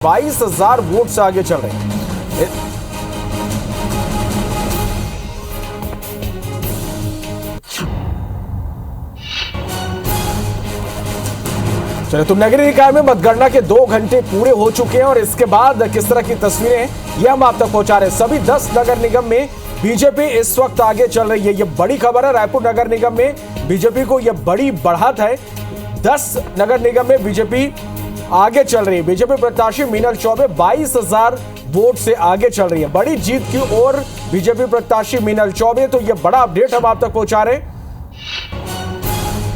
22,000 vote से आगे चल रहे हैं। चलिए, तो नगरीय निकाय में मतगणना के 2 घंटे पूरे हो चुके हैं और इसके बाद किस तरह की तस्वीरें ये हम आप तक पहुंचा रहे हैं। सभी 10 नगर निगम में बीजेपी इस वक्त आगे चल रही है। ये बड़ी खबर है। रायपुर नगर निगम में बीजेपी को यह बड़ी बढ़त है। 10 नगर निगम में बीजेपी आगे चल रही है। बीजेपी प्रत्याशी मीनल चौबे 22,000 वोट से आगे चल रही है। बड़ी जीत की ओर बीजेपी प्रत्याशी मीनल चौबे। तो यह बड़ा अपडेट हम आप तक पहुंचा रहे हैं।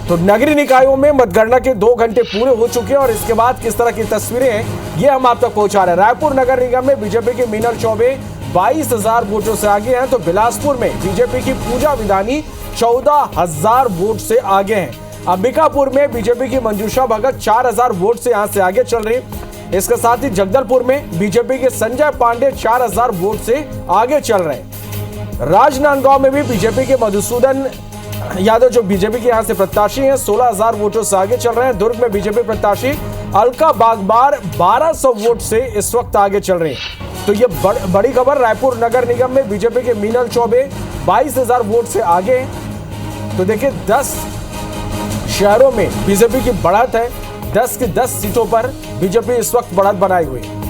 तो नगरीय निकायों में मतगणना के 2 घंटे पूरे हो चुके हैं और इसके बाद किस तरह की तस्वीरें हैं ये हम आप तक पहुंचा रहे हैं। रायपुर नगर निगम में बीजेपी के मीनल चौबे 22,000 वोटों से आगे हैं। तो बिलासपुर में बीजेपी की पूजा विधानी 14,000 वोट से आगे हैं। अंबिकापुर में बीजेपी की मंजूषा भगत 4,000 वोट से यहां से आगे चल रही है। इसके साथ ही जगदलपुर में बीजेपी के संजय पांडे 4,000 वोट से आगे चल रहे हैं। राजनांदगांव में भी बीजेपी के मधुसूदन यादव जो बीजेपी के यहां से प्रत्याशी हैं 16,000 वोटों से आगे चल रहे हैं। दुर्ग में बीजेपी प्रत्याशी अलका बागबार 1,200 वोट से इस वक्त आगे चल रहे हैं। तो ये बड़ी खबर। रायपुर नगर निगम में बीजेपी के मीनल चौबे 22,000 वोट से आगे हैं। तो देखिए, 10 शहरों में बीजेपी की बढ़त है। 10 की 10 सीटों पर बीजेपी इस वक्त बढ़त बनाई हुई है।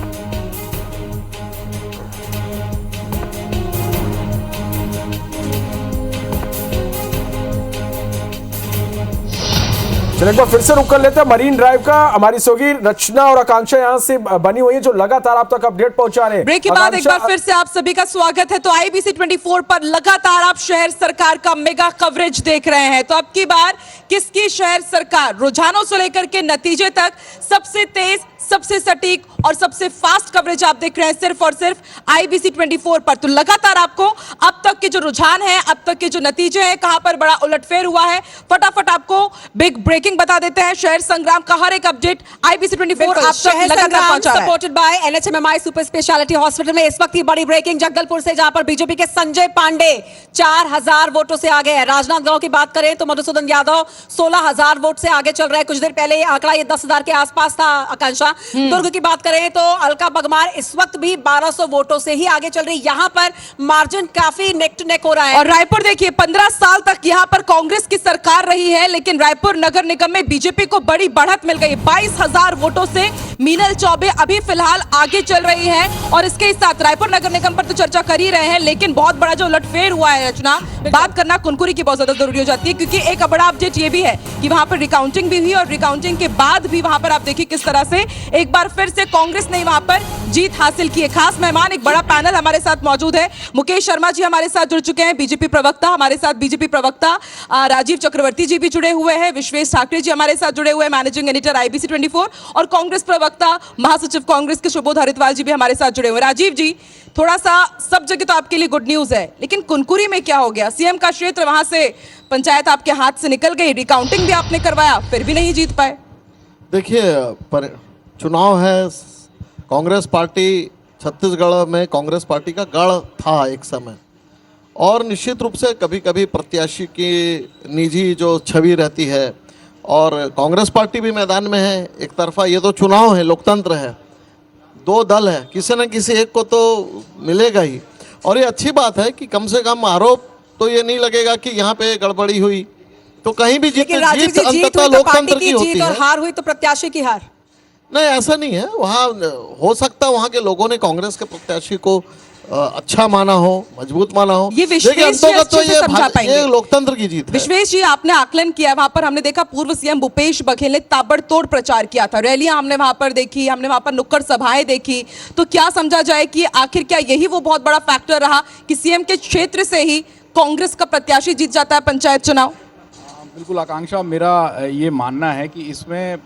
चलिए, एक बार फिर से रुक कर लेते हैं मरीन ड्राइव का। हमारी सहयोगी रचना और आकांक्षा यहां से बनी हुई है जो लगातार आप तक अपडेट पहुंचा रहे हैं। ब्रेक के बाद एक बार फिर से आप सभी का स्वागत है। तो आईबीसी 24 पर लगातार आप शहर सरकार का मेगा कवरेज देख रहे हैं। तो अब की बार किसकी शहर सरकार रुझानों से लेकर के नतीजे तक सबसे तेज, सबसे सटीक और सबसे फास्ट कवरेज आप देख रहे हैं सिर्फ और सिर्फ आईबीसी 24 पर। तो लगातार आपको अब तक के जो रुझान है, अब तक के जो नतीजे हैं, कहां पर बड़ा उलटफेर हुआ है, फटाफट आपको बिग ब्रेकिंग बता देते हैं। शहर संग्राम का हर एक अपडेट आईबीसी 24 आप तक लगातार पहुंचा रहा है। Supported by NHMMI super speciality hospital में इस वक्त की बड़ी ब्रेकिंग जगदलपुर से, जहां पर बीजेपी के संजय पांडे 4,000 वोटों से आगे है। राजनांदगांव की बात करें तो मधुसूदन यादव 16,000 वोट से आगे चल रहा है। कुछ देर पहले ये आंकड़ा 10,000 के आसपास था। आकांक्षा, दुर्ग की बात करें तो अलका बगमार इस वक्त भी 1,200 वोटों से ही आगे चल रही। यहां पर मार्जिन काफी नेक टू नेक हो रहा है। और रायपुर देखिए, 15 साल तक यहां पर कांग्रेस की सरकार रही है, लेकिन रायपुर नगर निगम में बीजेपी को बड़ी बढ़त मिल गई। 22,000 वोटों से मीनल चौबे अभी फिलहाल आगे चल रही है। और इसके साथ रायपुर नगर निगम पर तो चर्चा कर ही रहे हैं, लेकिन बहुत बड़ा जो उलटफेर हुआ है रचना, बात करना कुनकुरी की बहुत ज्यादा जरूरी हो जाती है, क्योंकि एक बड़ा अपडेट ये भी है कि वहां पर रिकाउंटिंग भी हुई और रिकाउंटिंग के बाद भी वहां पर आप देखिए किस तरह से एक बार फिर से कांग्रेस ने वहां पर जीत हासिल की है। खास मेहमान, एक बड़ा पैनल हमारे साथ मौजूद है। मुकेश शर्मा जी हमारे साथ जुड़ चुके हैं, बीजेपी प्रवक्ता। हमारे साथ बीजेपी प्रवक्ता राजीव चक्रवर्ती जी भी जुड़े हुए हैं। विश्वेश ठाकरे जी हमारे साथ जुड़े हुए हैं, मैनेजिंग एडिटर आईबीसी 24। और कांग्रेस प्रवक्ता महासचिव कांग्रेस के सुबोध हरिद्वार जी भी हमारे साथ जुड़े हुए हैं। राजीव जी, थोड़ा सा सब जगह तो आपके लिए गुड न्यूज है, लेकिन कुनकुरी में क्या हो गया? सीएम का क्षेत्र, वहां से पंचायत आपके हाथ से निकल गई, रिकाउंटिंग भी आपने करवाया, फिर भी नहीं जीत पाए। देखिए, पर चुनाव है। कांग्रेस पार्टी छत्तीसगढ़ में कांग्रेस पार्टी का गढ़ था एक समय, और निश्चित रूप से कभी कभी प्रत्याशी की निजी जो छवि रहती है, और कांग्रेस पार्टी भी मैदान में है एक तरफा। ये तो चुनाव है, लोकतंत्र है, 2 दल है, किसी न किसी एक को तो मिलेगा ही। और ये अच्छी बात है कि कम से कम आरोप तो ये नहीं लगेगा कि यहाँ पे गड़बड़ी हुई। तो कहीं भी जीत अंततः लोकतंत्र की होती है, और हार हुई तो प्रत्याशी की हार। नहीं, ऐसा नहीं है। वहाँ हो सकता है वहाँ के लोगों ने कांग्रेस के प्रत्याशी को अच्छा माना हो, मजबूत माना हो। ये विश्वेश तो ये लोकतंत्र की जीत है। विश्वेश जी, आपने आकलन किया, वहां पर हमने देखा पूर्व सीएम भूपेश बघेल ने ताबड़तोड़ प्रचार किया था, रैलियां हमने वहां पर देखी, हमने वहां पर नुक्कड़ सभाएं देखी। तो क्या समझा जाए कि आखिर क्या यही वो बहुत बड़ा फैक्टर रहा कि सीएम के क्षेत्र से ही कांग्रेस का प्रत्याशी जीत जाता है पंचायत चुनाव? बिल्कुल आकांक्षा, मेरा ये मानना है कि इसमें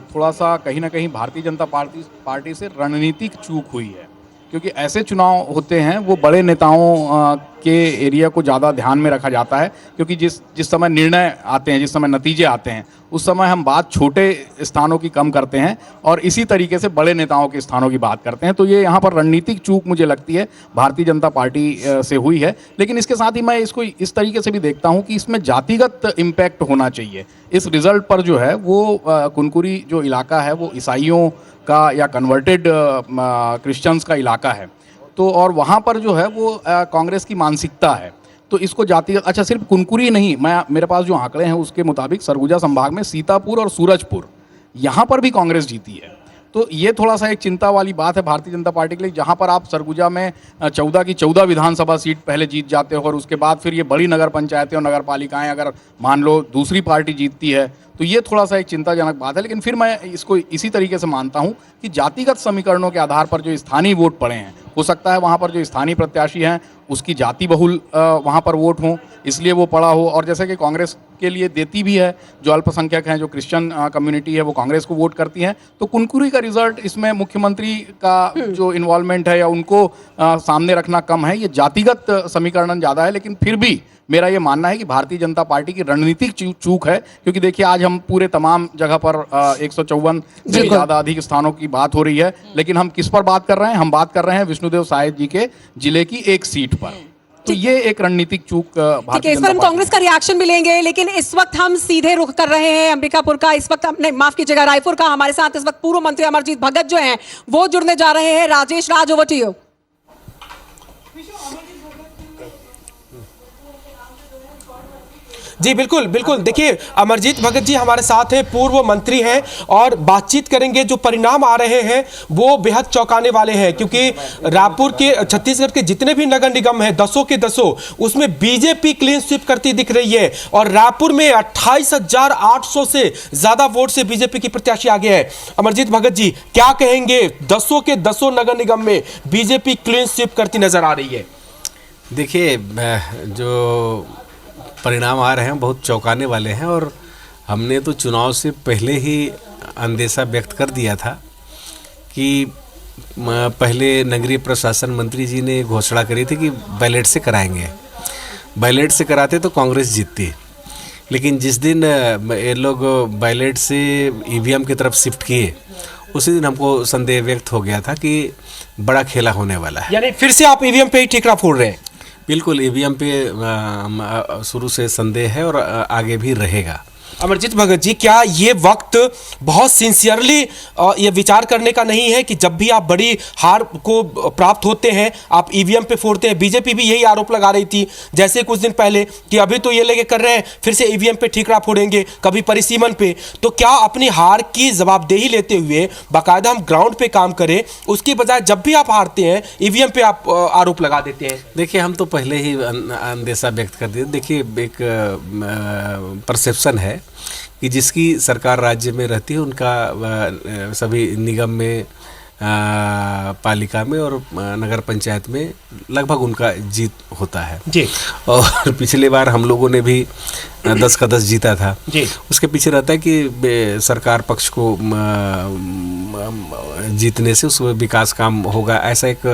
थोड़ा सा कहीं ना कहीं भारतीय जनता पार्टी से रणनीतिक चूक हुई है, क्योंकि ऐसे चुनाव होते हैं वो बड़े नेताओं के एरिया को ज़्यादा ध्यान में रखा जाता है, क्योंकि जिस समय निर्णय आते हैं, जिस समय नतीजे आते हैं, उस समय हम बात छोटे स्थानों की कम करते हैं और इसी तरीके से बड़े नेताओं के स्थानों की बात करते हैं। तो ये यहाँ पर रणनीतिक चूक मुझे लगती है भारतीय जनता पार्टी से हुई है। लेकिन इसके साथ ही मैं इसको इस तरीके से भी देखता हूँ कि इसमें जातिगत इम्पैक्ट होना चाहिए। इस रिज़ल्ट पर जो है वो कुनकुरी जो इलाका है वो ईसाइयों का या कन्वर्टेड क्रिश्चियंस का इलाका है, तो और वहाँ पर जो है वो कांग्रेस की मानसिकता है। तो इसको जातिगत, अच्छा सिर्फ कुनकुरी नहीं, मेरे पास जो आंकड़े हैं उसके मुताबिक सरगुजा संभाग में सीतापुर और सूरजपुर यहाँ पर भी कांग्रेस जीती है। तो ये थोड़ा सा एक चिंता वाली बात है भारतीय जनता पार्टी के लिए, जहाँ पर आप सरगुजा में 14 की 14 विधानसभा सीट पहले जीत जाते हो और उसके बाद फिर ये बड़ी नगर पंचायतें और नगर पालिकाएँ अगर मान लो दूसरी पार्टी जीतती है तो ये थोड़ा सा एक चिंताजनक बात है। लेकिन फिर मैं इसको इसी तरीके से मानता हूँ कि जातिगत समीकरणों के आधार पर जो स्थानीय वोट पड़े हैं, हो सकता है वहाँ पर जो स्थानीय प्रत्याशी हैं उसकी जाति बहुल वहाँ पर वोट हों, इसलिए वो पड़ा हो। और जैसे कि कांग्रेस के लिए देती भी है, जो अल्पसंख्यक हैं, जो क्रिश्चियन कम्युनिटी है, वो कांग्रेस को वोट करती हैं। तो कुनकुरी का रिजल्ट, इसमें मुख्यमंत्री का जो इन्वॉल्वमेंट है या उनको सामने रखना कम है, ये जातिगत समीकरण ज़्यादा है। लेकिन फिर भी मेरा ये मानना है कि भारतीय जनता पार्टी की रणनीतिक चूक है, क्योंकि देखिए आज हम पूरे तमाम जगह पर 154 से ज़्यादा अधिक स्थानों की बात हो रही है, लेकिन हम किस पर बात कर रहे हैं? हम बात कर रहे हैं विष्णुदेव साय जी के जिले की एक सीट पर। तो ये एक रणनीतिक चूक ठीक है, इस पर हम कांग्रेस का रिएक्शन भी लेंगे, लेकिन इस वक्त हम सीधे रुख कर रहे हैं अंबिकापुर का। इस वक्त नहीं, माफ कीजिएगा, रायपुर का। हमारे साथ इस वक्त पूर्व मंत्री अमरजीत भगत जो हैं वो जुड़ने जा रहे हैं। Rajesh Raj, over to you. जी बिल्कुल बिल्कुल, देखिए अमरजीत भगत जी हमारे साथ हैं, पूर्व मंत्री हैं और बातचीत करेंगे। जो परिणाम आ रहे हैं वो बेहद चौंकाने वाले हैं, क्योंकि रायपुर के, छत्तीसगढ़ के जितने भी नगर निगम हैं 10 के 10 उसमें बीजेपी क्लीन स्वीप करती दिख रही है और रायपुर में 28,800 से ज्यादा वोट से बीजेपी की प्रत्याशी आगे है। अमरजीत भगत जी क्या कहेंगे? 10 के 10 नगर निगम में बीजेपी क्लीन स्वीप करती नजर आ रही है। देखिए, जो परिणाम आ रहे हैं बहुत चौंकाने वाले हैं और हमने तो चुनाव से पहले ही अंदेशा व्यक्त कर दिया था कि पहले नगरीय प्रशासन मंत्री जी ने घोषणा करी थी कि बैलेट से कराएंगे, बैलेट से कराते तो कांग्रेस जीतती। लेकिन जिस दिन ये लोग बैलेट से ईवीएम की तरफ शिफ्ट किए उसी दिन हमको संदेह व्यक्त हो गया था कि बड़ा खेला होने वाला है। यानी फिर से आप ईवीएम पे ही ठीकरा फोड़ रहे हैं? बिल्कुल, ईवीएम पे शुरू से संदेह है और आगे भी रहेगा। अमरजीत भगत जी, क्या ये वक्त बहुत सिंसियरली ये विचार करने का नहीं है कि जब भी आप बड़ी हार को प्राप्त होते हैं आप ईवीएम पे फोड़ते हैं? बीजेपी भी यही आरोप लगा रही थी जैसे कुछ दिन पहले कि अभी तो ये लेके कर रहे हैं, फिर से ईवीएम पे ठीकरा फोड़ेंगे, कभी परिसीमन पे। तो क्या अपनी हार की जवाबदेही लेते हुए बाकायदा हम ग्राउंड पे काम करें, उसकी बजाय जब भी आप हारते हैं ईवीएम पे आप आरोप लगा देते हैं? देखिए, हम तो पहले ही अंदेशा व्यक्त कर दिए। देखिए, एक परसेप्शन है कि जिसकी सरकार राज्य में रहती है उनका सभी निगम में, पालिका में और नगर पंचायत में लगभग उनका जीत होता है जी। और पिछले बार हम लोगों ने भी 10 का 10 जीता था जी। उसके पीछे रहता है कि सरकार पक्ष को जीतने से उसमें विकास काम होगा, ऐसा एक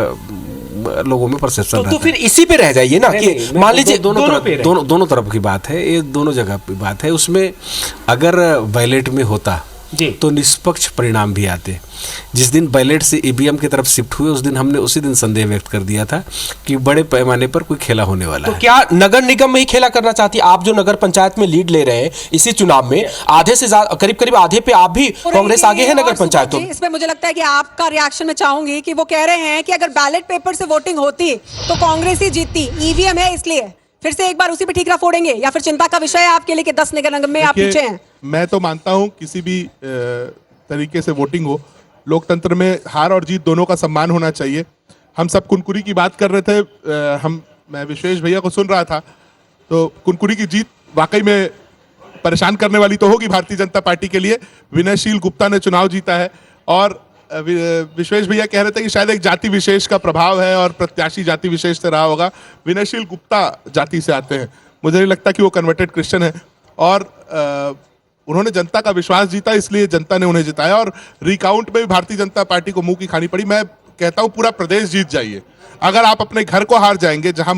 लोगों में परसेप्शन रहता है। तो फिर इसी पे रह जाइए ना कि मान लीजिए दोनों तरफ की बात है, ये दोनों जगह की बात है। उसमें अगर बैलेट में होता तो निष्पक्ष परिणाम भी आते। जिस दिन बैलेट से ईवीएम की तरफ शिफ्ट हुए उस दिन हमने उसी दिन संदेह व्यक्त कर दिया था कि बड़े पैमाने पर कोई खेला होने वाला है। तो क्या नगर निगम में ही खेला करना चाहती आप, जो नगर पंचायत में लीड ले रहे हैं इसी चुनाव में, आधे से ज्यादा, करीब आधे पे आप भी कांग्रेस आगे है नगर पंचायतों में? इसमें मुझे लगता है कि आपका रिएक्शन में चाहूंगी कि वो कह रहे हैं कि अगर बैलेट पेपर से वोटिंग होती तो कांग्रेस ही जीतती, ईवीएम है इसलिए। फिर से एक बार उसी पे ठीकरा फोड़ेंगे या फिर चिंता का विषय है आपके लिए कि 10 नगर निगम में आप पीछे हैं? मैं तो मानता हूं किसी भी तरीके से वोटिंग हो, लोकतंत्र में हार और जीत दोनों का सम्मान होना चाहिए। हम सब कुनकुरी की बात कर रहे थे, मैं विश्वेश भैया को सुन रहा था, तो कुनकुरी की जीत वाकई में परेशान करने वाली तो होगी भारतीय जनता पार्टी के लिए। विनयशील गुप्ता ने चुनाव जीता है और विश्वेश भैया कह रहे थे कि शायद एक जाति विशेष का प्रभाव है और प्रत्याशी जाति विशेष से रहा होगा। विनयशील गुप्ता जाति से आते हैं, मुझे नहीं लगता कि वो कन्वर्टेड क्रिश्चियन है और उन्होंने जनता का विश्वास जीता, इसलिए जनता ने उन्हें जिताया और रिकाउंट में भी भारतीय जनता पार्टी को मुंह की खानी पड़ी। मैं कहता हूं पूरा प्रदेश जीत जाइए। अगर आप अपने घर को हार जाएंगे, जहां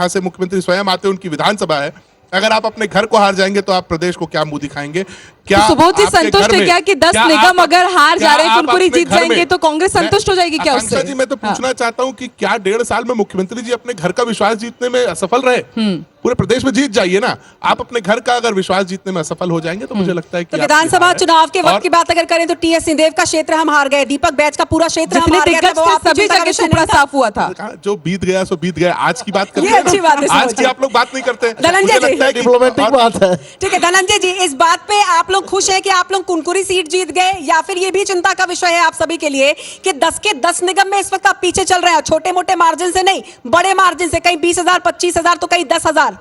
से मुख्यमंत्री स्वयं आते हैं उनकी विधानसभा है, अगर आप अपने घर को हार जाएंगे तो आप प्रदेश को क्या मुंह दिखाएंगे? क्या तो सुबोध जी आपके संतुष्ट घर है में- क्या कि 10 क्या निगम आप- अगर हार क्या जा रहे हैं, आप कुनकुरी अपने जीत घर में- जाएंगे तो कांग्रेस संतुष्ट हो जाएगी क्या आकांक्षा उससे? जी, मैं तो पूछना चाहता हूं कि क्या 1.5 साल में मुख्यमंत्री जी अपने घर का विश्वास जीतने में असफल रहे? पूरे प्रदेश में जीत जाइए ना। आप अपने घर का अगर विश्वास जीतने में असफल हो जाएंगे तो मुझे लगता है कि तो आपकी विधानसभा हार है। चुनाव के वक्त और की बात अगर करें तो टीएस सिंहदेव का क्षेत्र हम हार गए, दीपक बैच का पूरा क्षेत्र हम जितने हार गए, दिग्गज तो वो थे आपकी सभी चिंता का जगह विषय टुकड़ा नहीं था। साफ हुआ था। कहा, जो बीत गया सो बीत गया। आज की बात करते ये अच्छी बात है, आज की आप लोग बात नहीं करते। धनंजय मुझे जी, लगता है कि- डिप्लोमेटिक और- बात है। ठीक है धनंजय जी, इस बात पे आप लोग खुश हैं कि आप लोग कुनकुरी सीट जीत गए, या फिर ये भी चिंता का विषय है आप सभी के लिए कि 10 के 10 निगम में इस वक्त आप पीछे चल रहे हैं, छोटे मोटे मार्जिन से नहीं, बड़े मार्जिन से, कहीं 20,000 25,000 तो कहीं 10,000।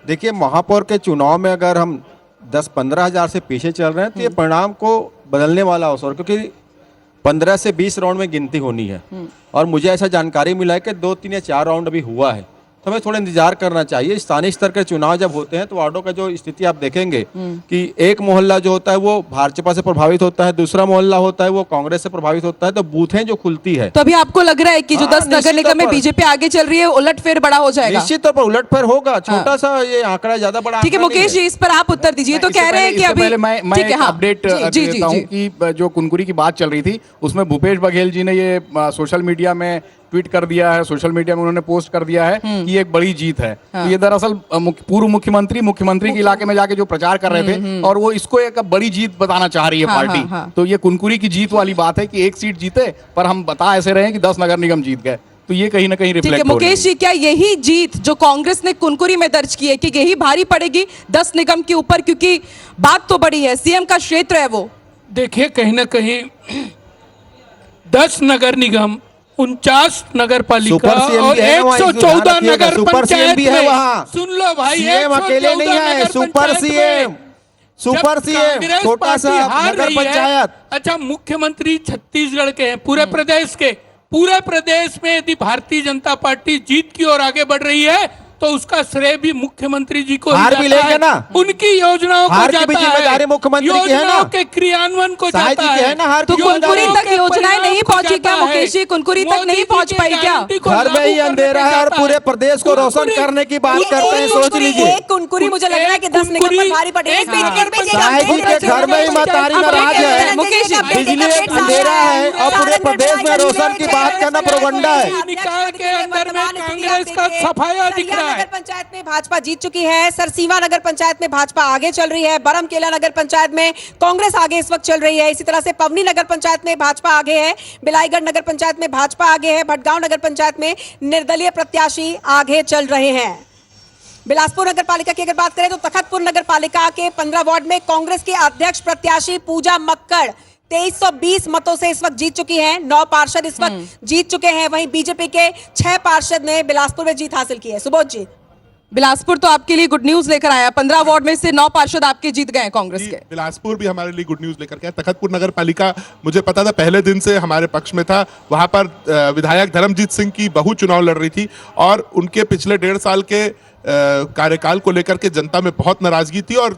देखिए, महापौर के चुनाव में अगर हम 10-15 हजार से पीछे चल रहे हैं तो ये परिणाम को बदलने वाला अवसर, क्योंकि 15 से 20 राउंड में गिनती होनी है और मुझे ऐसा जानकारी मिला है कि 2, 3 या 4 राउंड अभी हुआ है, तो हमें थोड़ा इंतजार करना चाहिए। स्थानीय स्तर के चुनाव जब होते हैं तो वार्डों का जो स्थिति आप देखेंगे कि एक मोहल्ला जो होता है वो भाजपा से प्रभावित होता है, दूसरा मोहल्ला होता है वो कांग्रेस से प्रभावित होता है, तो बूथें जो खुलती है तो अभी आपको लग रहा है कि जो हाँ, 10 नगर निश्चित निगम में तौर पर। बीजेपी आगे चल रही है, उलटफेर बड़ा हो जाएगा? निश्चित तौर पर उलटफेर होगा। छोटा सा ये आंकड़ा ज्यादा बड़ा ठीक है आंकड़ा नहीं मुकेश जी, इस पर आप उत्तर दीजिए। तो कह रहे हैं कि अभी पहले मैं ठीक है, एक हाँ। अपडेट जी, देता हूं कि जो कुनकुरी की बात चल रही थी उसमें भूपेश बघेल जी ने ये सोशल मीडिया में ट्वीट कर दिया है, सोशल मीडिया में उन्होंने पोस्ट कर दिया है कि ये एक बड़ी जीत है। तो ये दरअसल पूर्व मुख्यमंत्री के इलाके में जाके जो प्रचार कर रहे थे और वो इसको एक बड़ी जीत बताना चाह रही है हाँ, पार्टी। हाँ, हाँ। तो ये कुनकुरी की जीत वाली बात है कि एक सीट जीते पर हम बता ऐसे रहे हैं कि 10 नगर निगम जीत गए, तो ये कहीं ना कहीं ठीक है रिफ्लेक्ट हो रही है। मुकेश जी, क्या यही जीत जो कांग्रेस ने कुनकुरी में दर्ज की है कि यही भारी पड़ेगी 10 निगम के ऊपर? क्योंकि बात तो बड़ी है, सीएम का क्षेत्र है वो। देखिए, कहीं ना कहीं 10 नगर निगम, 49 नगर पालिका सुपर सीएम और भी है वहाँ, 114 नगर सुपर सीएम पंचायत भी है में। वहाँ। सुन लो भाई, सीएम अकेले नहीं 114 है, नगर सुपर पंचायत सीएम, में सुपर जब सीएम, कांग्रेस छोटा सा पार्टी हार नगर रही है, पंचायत। अच्छा, मुख्यमंत्री छत्तीसगढ़ के हैं, पूरे प्रदेश के, पूरे प्रदेश में यदि भारतीय जनता पार्टी जीत की ओर आगे बढ़ रही है तो उसका श्रेय भी मुख्यमंत्री जी को ही हार भी जाता लेंगे है। ना। उनकी योजनाओं को हार की भी जाता जिम्मेदारी है, मुख्यमंत्री की है ना। योजनाओं के क्रियान्वयन को साहिब जाता जी की है ना, हार तो की कुनकुरी जिम्मेदारी। तक योजनाएं नहीं पहुंची क्या मुकेश जी? कुनकुरी तक नहीं पहुंच पाई क्या? घर में ही अंधेरा है और पूरे प्रदेश को रोशन करने की बात करते हैं, सोच लीजिए। एक कुनकुरी मुझे लग रहा है कि 10 निगम पर भारी पड़ेगी। एक मिनट, साहिब जी के घर में ही मतारी नाराज है, मुकेश जी, बिजली अंधेरा है और पूरे प्रदेश में रोशन की बात करना प्रोगंडा है। निकाय के अंदर में कांग्रेस का सफाया दिख रहा है। नगर पंचायत में भाजपा जीत चुकी है, सरसीवा नगर पंचायत में भाजपा आगे चल रही है, बरमकेला नगर पंचायत में कांग्रेस आगे इस वक्त चल रही है, इसी तरह से पवनी नगर पंचायत में भाजपा आगे है, बिलाईगढ़ नगर पंचायत में भाजपा आगे है, भटगांव नगर पंचायत में निर्दलीय प्रत्याशी आगे चल रहे हैं। बिलासपुर नगर पालिका की अगर बात करें तो तखतपुर नगर पालिका के 15 वार्ड में कांग्रेस के अध्यक्ष प्रत्याशी पूजा मक्कड़ 2320 मतों से इस वक्त जीत चुकी हैं। 9 पार्षद इस वक्त जीत चुके हैं, वहीं बीजेपी के 6 पार्षद ने बिलासपुर में जीत हासिल की है। सुबोध जी, बिलासपुर तो आपके लिए गुड न्यूज लेकर आया, 15 वार्ड में से 9 पार्षद आपके जीत गए कांग्रेस जी, के। बिलासपुर भी हमारे लिए गुड न्यूज लेकर के आया। तखतपुर नगर पालिका मुझे पता था पहले दिन से हमारे पक्ष में था। वहां पर विधायक धर्मजीत सिंह की बहू चुनाव लड़ रही थी और उनके पिछले 1.5 साल के कार्यकाल को लेकर के जनता में बहुत नाराजगी थी और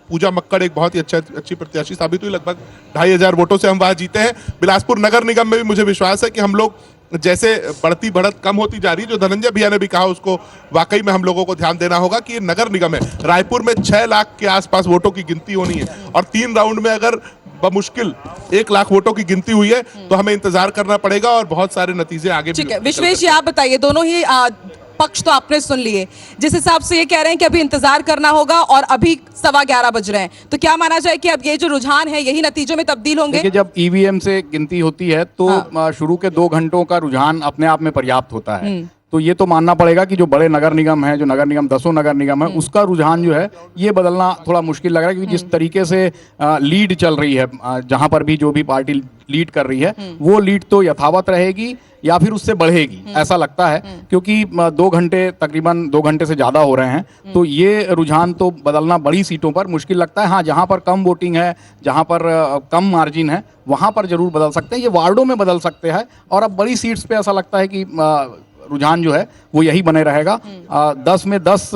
पूजा मक्कड़ एक बहुत ही अच्छी प्रत्याशी साबित हुई। लगभग 2500 वोटों से हम वहां जीते हैं। बिलासपुर नगर निगम में भी मुझे विश्वास है कि हम लोग जैसे बढ़ती बढ़त कम होती जा रही है, जो धनंजय भैया ने भी कहा उसको वाकई में हम लोगों को ध्यान देना होगा कि ये नगर निगम है। रायपुर में 6 लाख के आसपास वोटों की गिनती होनी है और 3 राउंड में अगर बमुश्किल 1 लाख वोटों की गिनती हुई है तो हमें इंतजार करना पड़ेगा और बहुत सारे नतीजे आगे भी ठीक है निकल विश्वेश जी, सकते हैं। आप बताइए, दोनों ही पक्ष तो आपने सुन लिए, जिस हिसाब से ये कह रहे हैं कि अभी इंतजार करना होगा और अभी 11:15 बज रहे हैं, तो क्या माना जाए कि अब ये जो रुझान है यही नतीजों में तब्दील होंगे? देखिए, जब ईवीएम से गिनती होती है तो शुरू के 2 घंटों का रुझान अपने आप में पर्याप्त होता है। तो ये तो मानना पड़ेगा कि जो बड़े नगर निगम है, जो नगर निगम 10 नगर निगम है, उसका रुझान जो है ये बदलना थोड़ा मुश्किल लग रहा है, क्योंकि जिस तरीके से लीड चल रही है, जहां पर भी जो भी पार्टी लीड कर रही है वो लीड तो यथावत रहेगी या फिर उससे बढ़ेगी, ऐसा लगता है। क्योंकि 2 घंटे, तकरीबन 2 घंटे से ज़्यादा हो रहे हैं, तो ये रुझान तो बदलना बड़ी सीटों पर मुश्किल लगता है। हाँ, जहाँ पर कम वोटिंग है, जहाँ पर कम मार्जिन है, वहाँ पर जरूर बदल सकते हैं, ये वार्डों में बदल सकते हैं। और अब बड़ी सीट्स पे ऐसा लगता है कि रुझान जो है वो यही बने रहेगा। 10 में 10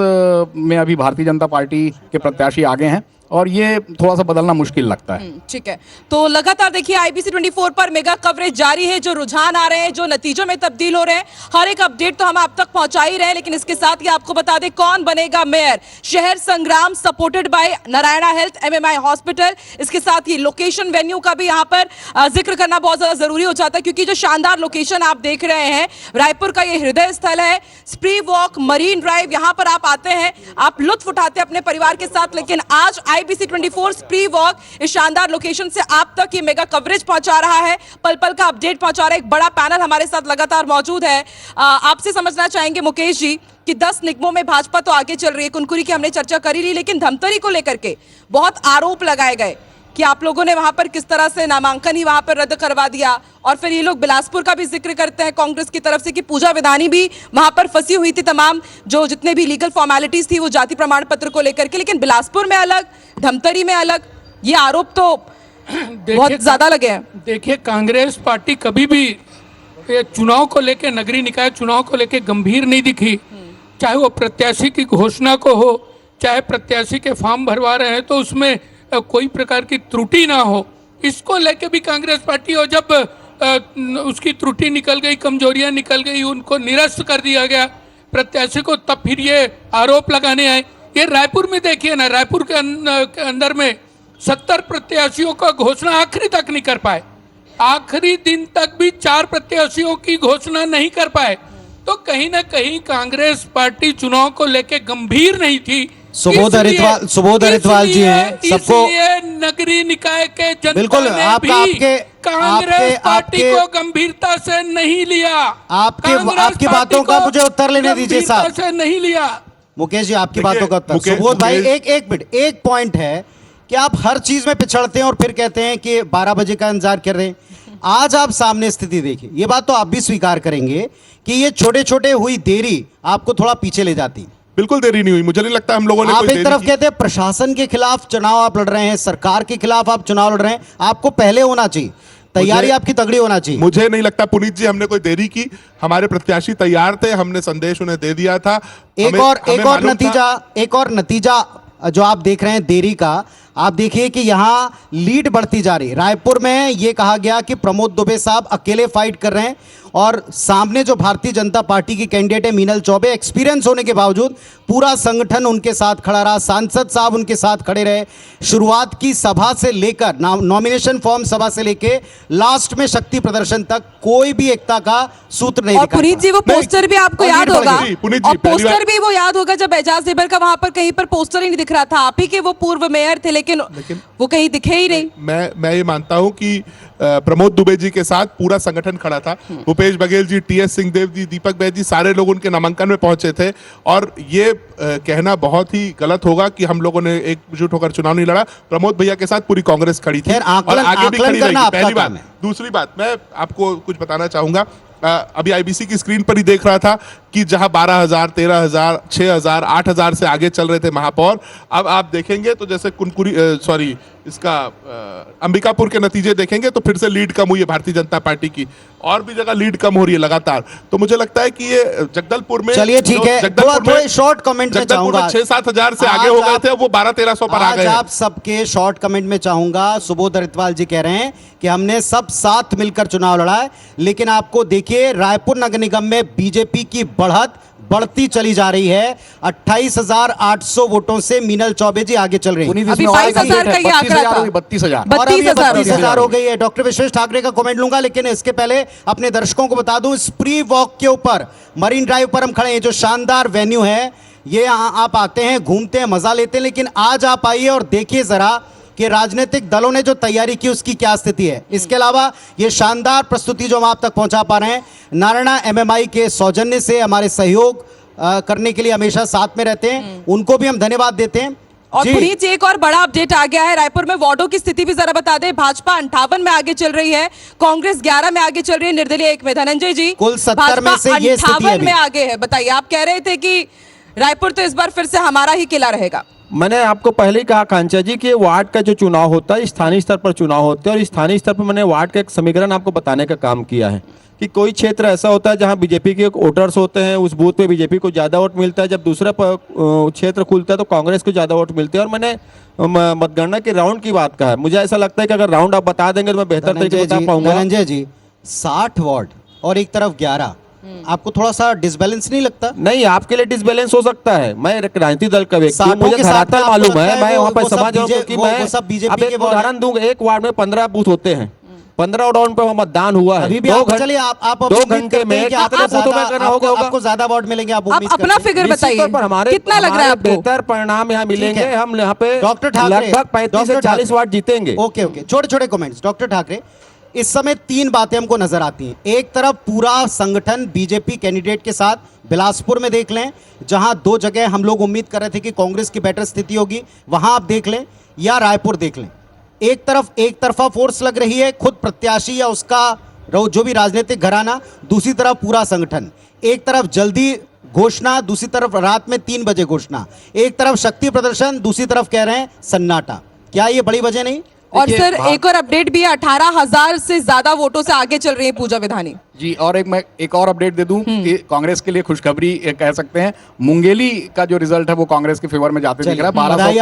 में अभी भारतीय जनता पार्टी के प्रत्याशी आगे हैं और ये थोड़ा सा बदलना मुश्किल लगता है। ठीक है, तो लगातार देखिए IBC 24 पर मेगा कवरेज जारी है। जो रुझान आ रहे हैं, जो नतीजों में तब्दील हो रहे हैं, हर एक अपडेट तो हम आप तक पहुंचा ही रहे हैं। लेकिन इसके साथ ही आपको बता दें कौन बनेगा मेयर। शहर संग्राम supported by Narayana health, MMI hospital. इसके साथ ही लोकेशन, वेन्यू का भी यहाँ पर जिक्र करना बहुत ज्यादा जरूरी हो जाता है, क्योंकि जो शानदार लोकेशन आप देख रहे हैं, रायपुर का ये हृदय स्थल है। स्प्री वॉक, मरीन ड्राइव, यहाँ पर आप आते हैं, आप लुत्फ उठाते हैं अपने परिवार के साथ। लेकिन आज IBC 24 स्प्री वॉक इस शानदार लोकेशन से आप तक ये मेगा कवरेज पहुंचा रहा है, पल पल का अपडेट पहुंचा रहा है। एक बड़ा पैनल हमारे साथ लगातार मौजूद है। आपसे समझना चाहेंगे मुकेश जी कि 10 निगमों में भाजपा तो आगे चल रही है, कुनकुरी की हमने चर्चा करी ली, लेकिन धमतरी को लेकर के बहुत आरोप लगाए गए कि आप लोगों ने वहां पर किस तरह से नामांकन ही वहां पर रद्द करवा दिया। और फिर ये लोग बिलासपुर का भी जिक्र करते हैं कांग्रेस की तरफ से कि पूजा विधानी भी वहां पर फंसी हुई थी, तमाम जो जितने भी लीगल फॉर्मेलिटीज थी वो जाति प्रमाण पत्र को लेकर के। लेकिन बिलासपुर में अलग, धमतरी में अलग, ये आरोप तो बहुत ज्यादा लगे हैं। देखिए, कांग्रेस पार्टी कभी भी ये चुनाव को लेके, नगरीय निकाय चुनाव को लेके गंभीर नहीं दिखी। चाहे वो प्रत्याशी की घोषणा को हो, चाहे प्रत्याशी के फॉर्म भरवा रहे हैं तो उसमें कोई प्रकार की त्रुटि ना हो, इसको लेके भी कांग्रेस पार्टी, और जब उसकी त्रुटि निकल गई, कमजोरियां निकल गई, उनको निरस्त कर दिया गया प्रत्याशी को, तब फिर ये आरोप लगाने आए। ये रायपुर में देखिए ना, रायपुर के अंदर में 70 प्रत्याशियों का घोषणा आखिरी तक नहीं कर पाए। आखिरी दिन तक भी 4 प्रत्याशियों की घोषणा नहीं कर पाए। तो कहीं ना कहीं कांग्रेस पार्टी चुनाव को लेके गंभीर नहीं थी। सुबोध हरिद्वाल जी हैं, सबको नगरीय निकाय के जनता बिल्कुल ने आपका भी कांग्रेस पार्टी को गंभीरता से नहीं लिया। आपकी बातों का मुझे उत्तर लेने दीजिए साहब। से नहीं लिया मुकेश जी, आपकी बातों का उत्तर। सुबोध भाई, एक मिनट, एक पॉइंट है कि आप हर चीज में पिछड़ते हैं और फिर कहते हैं कि 12 बजे का इंतजार कर रहे हैं। आज आप सामने स्थिति देखिए, ये बात तो आप भी स्वीकार करेंगे कि ये छोटे छोटे हुई देरी आपको थोड़ा पीछे ले जाती। बिल्कुल देरी नहीं हुई, मुझे नहीं लगता हम लोगों ने आप कोई एक देरी तरफ की। कहते हैं प्रशासन के खिलाफ चुनाव आप लड़ रहे हैं, सरकार के खिलाफ आप चुनाव लड़ रहे हैं, आपको पहले होना चाहिए, तैयारी आपकी तगड़ी होना चाहिए। मुझे नहीं लगता पुनीत जी हमने कोई देरी की, हमारे प्रत्याशी तैयार थे, हमने संदेश उन्हें दे दिया था। एक और नतीजा जो आप देख रहे हैं देरी का, आप देखिए कि यहां लीड बढ़ती जा रही है। रायपुर में यह कहा गया कि प्रमोद दुबे साहब अकेले फाइट कर रहे हैं और सामने जो भारतीय जनता पार्टी की कैंडिडेट है मीनल चौबे, एक्सपीरियंस होने के बावजूद पूरा संगठन उनके साथ खड़ा रहा, सांसद साहब उनके साथ खड़े रहे। शुरुआत की सभा से लेकर नॉमिनेशन फॉर्म सभा से लेकर लास्ट में शक्ति प्रदर्शन तक कोई भी एकता का सूत्र नहीं और दिखा। पुनीत जी, वो पोस्टर भी आपको याद होगा, और पोस्टर भी वो याद होगा जब एजाज जेबर का वहां पर कहीं पर पोस्टर ही नहीं दिख रहा था। आप ही के वो पूर्व मेयर थे, लेकिन वो कहीं दिखे ही नहीं। मैं ये मानता हूं कि प्रमोद दुबे जी के साथ पूरा संगठन खड़ा था। भूपेश बघेल जी, TS सिंहदेव जी, दीपक बैद जी, सारे लोग उनके नामांकन में पहुंचे थे। और ये कहना बहुत ही गलत होगा कि हम लोगों ने एकजुट होकर चुनाव नहीं लड़ा। प्रमोद भैया के साथ पूरी कांग्रेस खड़ी थी और आगे भी खड़ी रहेगी, पहली बात। दूसरी बात, मैं आपको कुछ बताना चाहूंगा। अभी IBC की स्क्रीन पर ही देख रहा था कि जहां 12,000, 13,000, 6,000, 8,000 से आगे चल रहे थे महापौर, अब आप देखेंगे तो जैसे इसका अंबिकापुर के नतीजे देखेंगे तो फिर से लीड कम हुई है भारतीय जनता पार्टी की, और भी जगह लीड कम हो रही है लगातार। तो मुझे लगता है कि ये जगदलपुर में, चलिए ठीक है, थोड़ा शॉर्ट कमेंट में चाहूंगा। 6-7 हजार से आगे हो गए थे, वो 1200-1300 पर आ गए। आप सबके शॉर्ट कमेंट में चाहूंगा। सुबोध हरिद्वाल जी कह रहे हैं कि हमने सब साथ मिलकर चुनाव लड़ा है, लेकिन आपको देखिए रायपुर नगर निगम में बीजेपी की बढ़त बढ़ती चली जा रही है। 28,800 वोटों से मीनल चौबे जी आगे चल रही है। अभी 22,000 का ये आंकड़ा था, 32,000 हो गई है। डॉक्टर विश्वेश ठाकरे का कमेंट लूंगा, लेकिन इसके पहले अपने दर्शकों को बता दूं, स्प्री वॉक के ऊपर मरीन ड्राइव पर हम खड़े हैं, जो शानदार वेन्यू है। ये आप आते हैं, घूमते हैं, मजा लेते हैं, लेकिन आज आप आइए और देखिए जरा कि राजनीतिक दलों ने जो तैयारी की उसकी क्या स्थिति है। इसके अलावा ये शानदार प्रस्तुति जो हम आप तक पहुंचा पा रहे हैं, नारायणा MMI के सौजन्य से हमारे सहयोग करने के लिए हमेशा साथ में रहते हैं, उनको भी हम धन्यवाद देते हैं। और पुनीत जी, एक और बड़ा अपडेट आ गया है। रायपुर में वार्डों की स्थिति भी जरा बता दें। भाजपा 58 में आगे चल रही है, कांग्रेस 11 में आगे चल रही है, निर्दलीय 1 में। धनंजय जी, कुल 70 में से ये स्थिति 58 में आगे है। बताइए, आप कह रहे थे कि रायपुर तो इस बार फिर से हमारा ही किला रहेगा। मैंने आपको पहले ही कहा कांचा जी कि वार्ड का जो चुनाव होता है स्थानीय स्तर पर चुनाव होते हैं, और स्थानीय स्तर पर मैंने वार्ड का एक समीकरण आपको बताने का काम किया है कि कोई क्षेत्र ऐसा होता है जहां बीजेपी के वोटर्स होते हैं, उस बूथ पे बीजेपी को ज़्यादा वोट मिलता है, जब दूसरा क्षेत्र खुलता है तो कांग्रेस को ज़्यादा वोट मिलते हैं। और मैंने मतगणना के राउंड की बात कहा है। मुझे ऐसा लगता है कि अगर राउंड आप बता देंगे तो मैं बेहतर तरीके से बता पाऊंगा। धनंजय जी 60 वार्ड और एक तरफ 11, आपको थोड़ा सा डिसबैलेंस नहीं लगता? नहीं, आपके लिए डिसबैलेंस हो सकता है। मैं एक राजनीतिक दल का व्यक्ति हूं, मुझे धरातल मालूम है। मैं वहां पर समझ रहा हूं कि मैं अब एक उदाहरण दूंगा। एक वार्ड में 15 बूथ होते हैं, 15 राउंड पे मतदान हुआ है। अभी भी आप चलिए आप 2 घंटे में कितने बूथों में करना होगा? आपको ज्यादा वोट मिलेंगे, आप आप अपना फिगर बताइए, कितना लग रहा है आपको? बेहतर परिणाम यहाँ मिलेंगे। हम यहाँ पे डॉक्टर ठाकरे लगभग 35 से 40 वार्ड जीतेंगे। ओके छोटे छोटे कमेंट्स। डॉक्टर ठाकरे, इस समय 3 बातें हमको नजर आती हैं। एक तरफ पूरा संगठन बीजेपी कैंडिडेट के साथ बिलासपुर में देख लें, जहां 2 जगह हम लोग उम्मीद कर रहे थे कि कांग्रेस की बेटर स्थिति होगी, वहां आप देख लें, या रायपुर देख लें। एक तरफा फोर्स लग रही है, खुद प्रत्याशी या उसका जो भी राजनीतिक घराना, दूसरी तरफ पूरा संगठन। एक तरफ जल्दी घोषणा, दूसरी तरफ रात में 3 बजे घोषणा। एक तरफ शक्ति प्रदर्शन, दूसरी तरफ कह रहे हैं सन्नाटा। क्या ये बड़ी वजह नहीं? और सर एक और अपडेट भी है, 18,000 से ज्यादा वोटों से आगे चल रही है पूजा विधानी जी। और मैं एक और अपडेट दे दूं कि कांग्रेस के लिए खुशखबरी कह सकते हैं, मुंगेली का जो रिजल्ट है वो कांग्रेस के फेवर में जाते दिख रहा है।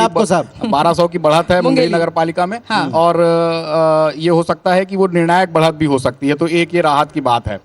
1200 की बढ़त है मुंगेली नगर पालिका में। हाँ। और ये हो सकता है कि वो निर्णायक बढ़त भी हो सकती है, तो एक ये राहत की बात है।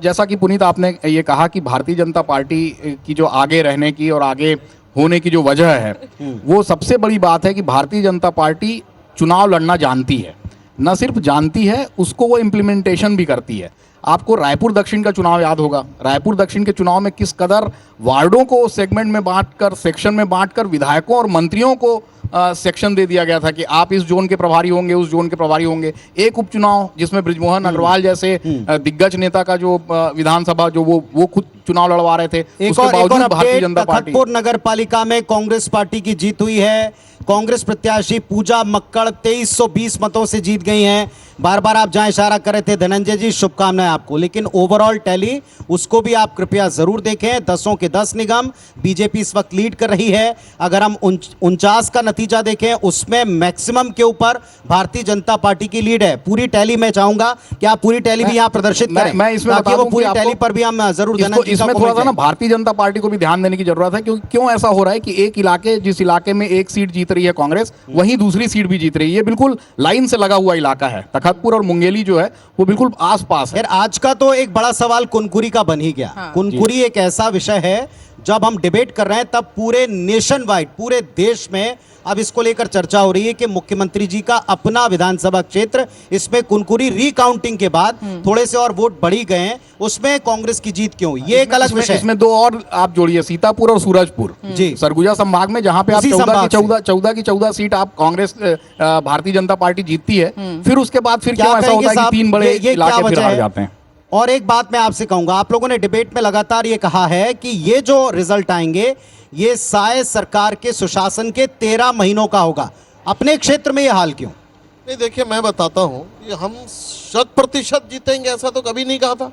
जैसा कि पुनीत आपने ये कहा कि भारतीय जनता पार्टी की जो आगे रहने की और आगे होने की जो वजह है, वो सबसे बड़ी बात है कि भारतीय जनता पार्टी चुनाव लड़ना जानती है। न सिर्फ जानती है, उसको वो इम्प्लीमेंटेशन भी करती है। आपको रायपुर दक्षिण का चुनाव याद होगा। रायपुर दक्षिण के चुनाव में किस कदर वार्डों को सेगमेंट में बांटकर, सेक्शन में बांटकर विधायकों और मंत्रियों को सेक्शन दे दिया गया था कि आप इस जोन के प्रभारी होंगे, उस जोन के प्रभारी होंगे। एक उपचुनाव जिसमें बृजमोहन अग्रवाल जैसे दिग्गज नेता का जो विधानसभा जो वो खुद चुनाव लड़वा रहे थे, उसके बावजूद भारतीय जनता पार्टी तखतपुर नगर पालिका में कांग्रेस पार्टी की जीत हुई है। कांग्रेस प्रत्याशी पूजा मक्कड़ 2320 मतों से जीत गई हैं। बार बार आप जहां इशारा कर रहे थे धनंजय जी, शुभकामनाएं आपको। लेकिन ओवरऑल टैली उसको भी आप कृपया जरूर देखें। 10 के 10 निगम बीजेपी इस वक्त लीड कर रही है। अगर हम 49 का नतीजा देखें, उसमें मैक्सिमम के ऊपर भारतीय जनता पार्टी की लीड है। पूरी टैली मैं चाहूंगा कि आप पूरी टैली भी यहाँ प्रदर्शित करें। मैं इसमें ताकि वो पूरी टैली पर भी हम जरूर इसमें थोड़ा सा ना भारतीय जनता पार्टी को भी ध्यान देने की जरूरत है। क्योंकि क्यों ऐसा हो रहा है कि एक इलाके, जिस इलाके में एक सीट जीत रही है कांग्रेस, वहीं दूसरी सीट भी जीत रही है। बिल्कुल लाइन से लगा हुआ इलाका है। तखतपुर और मुंगेली जो है वो बिल्कुल आसपास है। आज का तो एक बड़ा सवाल कुनकुरी का बन ही गया। हाँ। कुनकुरी एक ऐसा विषय है, जब हम डिबेट कर रहे हैं तब पूरे नेशन वाइड, पूरे देश में अब इसको लेकर चर्चा हो रही है कि मुख्यमंत्री जी का अपना विधानसभा क्षेत्र, इसमें कुनकुरी रिकाउंटिंग के बाद थोड़े से और वोट बढ़ी गए हैं, उसमें कांग्रेस की जीत क्यों, ये एक अलग विषय। इसमें 2 और आप जोड़िए, सीतापुर और सूरजपुर जी, सरगुजा संभाग में, जहां पे आप 14 की 14 सीट आप कांग्रेस भारतीय जनता पार्टी जीतती है। फिर उसके बाद फिर क्यों ऐसा होता है कि 3 बड़े इलाके फिर हार जाते हैं? और एक बात मैं आपसे कहूंगा, आप लोगों ने डिबेट में लगातार ये कहा है कि ये जो रिजल्ट आएंगे ये शायद सरकार के सुशासन के 13 महीनों का होगा। अपने क्षेत्र में ये हाल क्यों? नहीं, देखिए मैं बताता हूँ कि हम 100% जीतेंगे ऐसा तो कभी नहीं कहा था।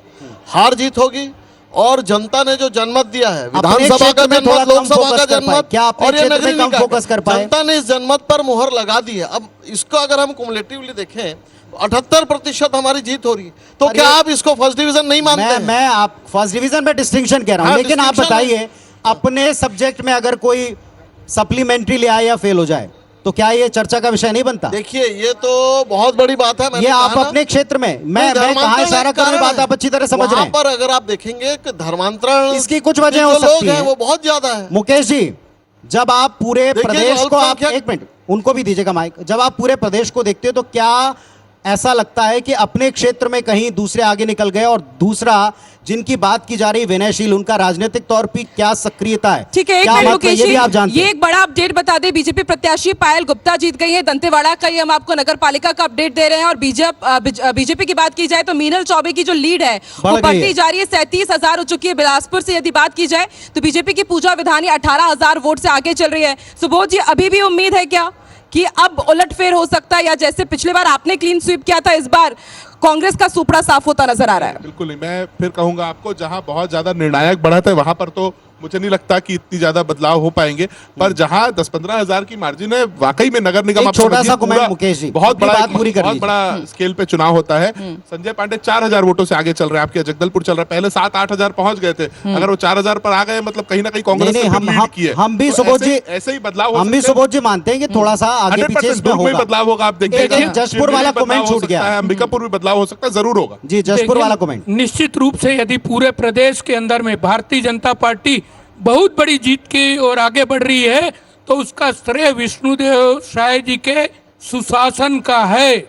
हार जीत होगी, और जनता ने जो जनमत दिया है, विधानसभा का जनमत, लोकसभा का जनमत, और ये नगरीय निकाय, जनता ने इस जनमत पर मुहर लगा दी है। अब इसको अगर हम कुमुलेटिवली देखें, 78% हमारी जीत हो रही है। तो क्या आप इसको फर्स्ट डिवीजन नहीं मानते? मैं आप फर्स्ट डिवीजन में डिस्टिंक्शन कह रहा हूं, लेकिन आप बताइए अपने सब्जेक्ट में अगर कोई सप्लीमेंट्री ले आए या फेल हो जाए तो क्या ये चर्चा का विषय नहीं बनता? देखिए ये तो बहुत बड़ी बात है। ये आप अपने क्षेत्र में, मैं कहां इशारा कर रहा हूं, बात आप अच्छी तरह समझ रहे हैं। पर अगर आप देखेंगे कि धर्मांतरण, इसकी कुछ वजह हो सकती है, वो बहुत ज्यादा है। मुकेश जी, जब आप पूरे प्रदेश को, आप एक मिनट उनको भी दीजिएगा माइक, जब आप पूरे प्रदेश को देखते हो तो क्या ऐसा लगता है कि अपने क्षेत्र में कहीं दूसरे आगे निकल गए? और दूसरा, जिनकी बात की जा रही विनयशील, उनका राजनीतिक तौर पर क्या सक्रियता है? ठीक है, एक मिनट मुकेश जी, ये एक बड़ा अपडेट बता दें। बीजेपी प्रत्याशी पायल गुप्ता जीत गई है दंतेवाड़ा का। ये हम आपको नगर पालिका का अपडेट दे रहे हैं। और बीजेपी की बात की जाए तो मीनल चौबे की जो लीड है वो बढ़ती जा रही है, 37,000 हो चुकी है। बिलासपुर से यदि बात की जाए तो बीजेपी की पूजा विधानी 18,000 वोट से आगे चल रही है। सुबोध जी, अभी भी उम्मीद है क्या कि अब उलटफेर हो सकता है, या जैसे पिछले बार आपने क्लीन स्वीप किया था, इस बार कांग्रेस का सुपड़ा साफ होता नजर आ रहा है? बिल्कुल नहीं, मैं फिर कहूंगा आपको, जहां बहुत ज्यादा निर्णायक बढ़त है वहां पर तो मुझे नहीं लगता कि इतनी ज्यादा बदलाव हो पाएंगे। पर जहां 10-15 हजार की मार्जिन है, वाकई में नगर निगम एक आप छोटा समझिए सा कमेंट पूरा मुकेश जी, बहुत अपनी बड़ा बात पूरी कर बहुत लीजिए। बड़ा स्केल पे चुनाव होता है। संजय पांडे 4000 वोटों से आगे चल रहे हैं, आपके जगदलपुर चल रहा है, पहले 7-8 हजार पहुंच गए थे। अगर वो 4000 पर आ गए, मतलब कहीं ना कहीं कांग्रेस नहीं, ने हम- लीड की है। हम भी तो सुबोध जी ऐसे ही बदलाव हो हम भी सकते हैं। सुबोध जी मानते हैं कि थोड़ा सा आगे पीछे 100% इसमें दुर्ग में होगा। बदलाव होगा, आप देखिएगा। एक जशपुर वाला बदलाव कमेंट हो छूट गया सकता है, अंबिकापुर में बदलाव हो सकता है, जरूर होगा। जी, जशपुर देखिए, वाला कमेंट। निश्चित रूप से यदि पूरे प्रदेश के अंदर में भारतीय जनता पार्टी बहुत बड़ी जीत की ओर आगे बढ़ रही है, तो उसका श्रेय विष्णुदेव साय जी के सुशासन का है,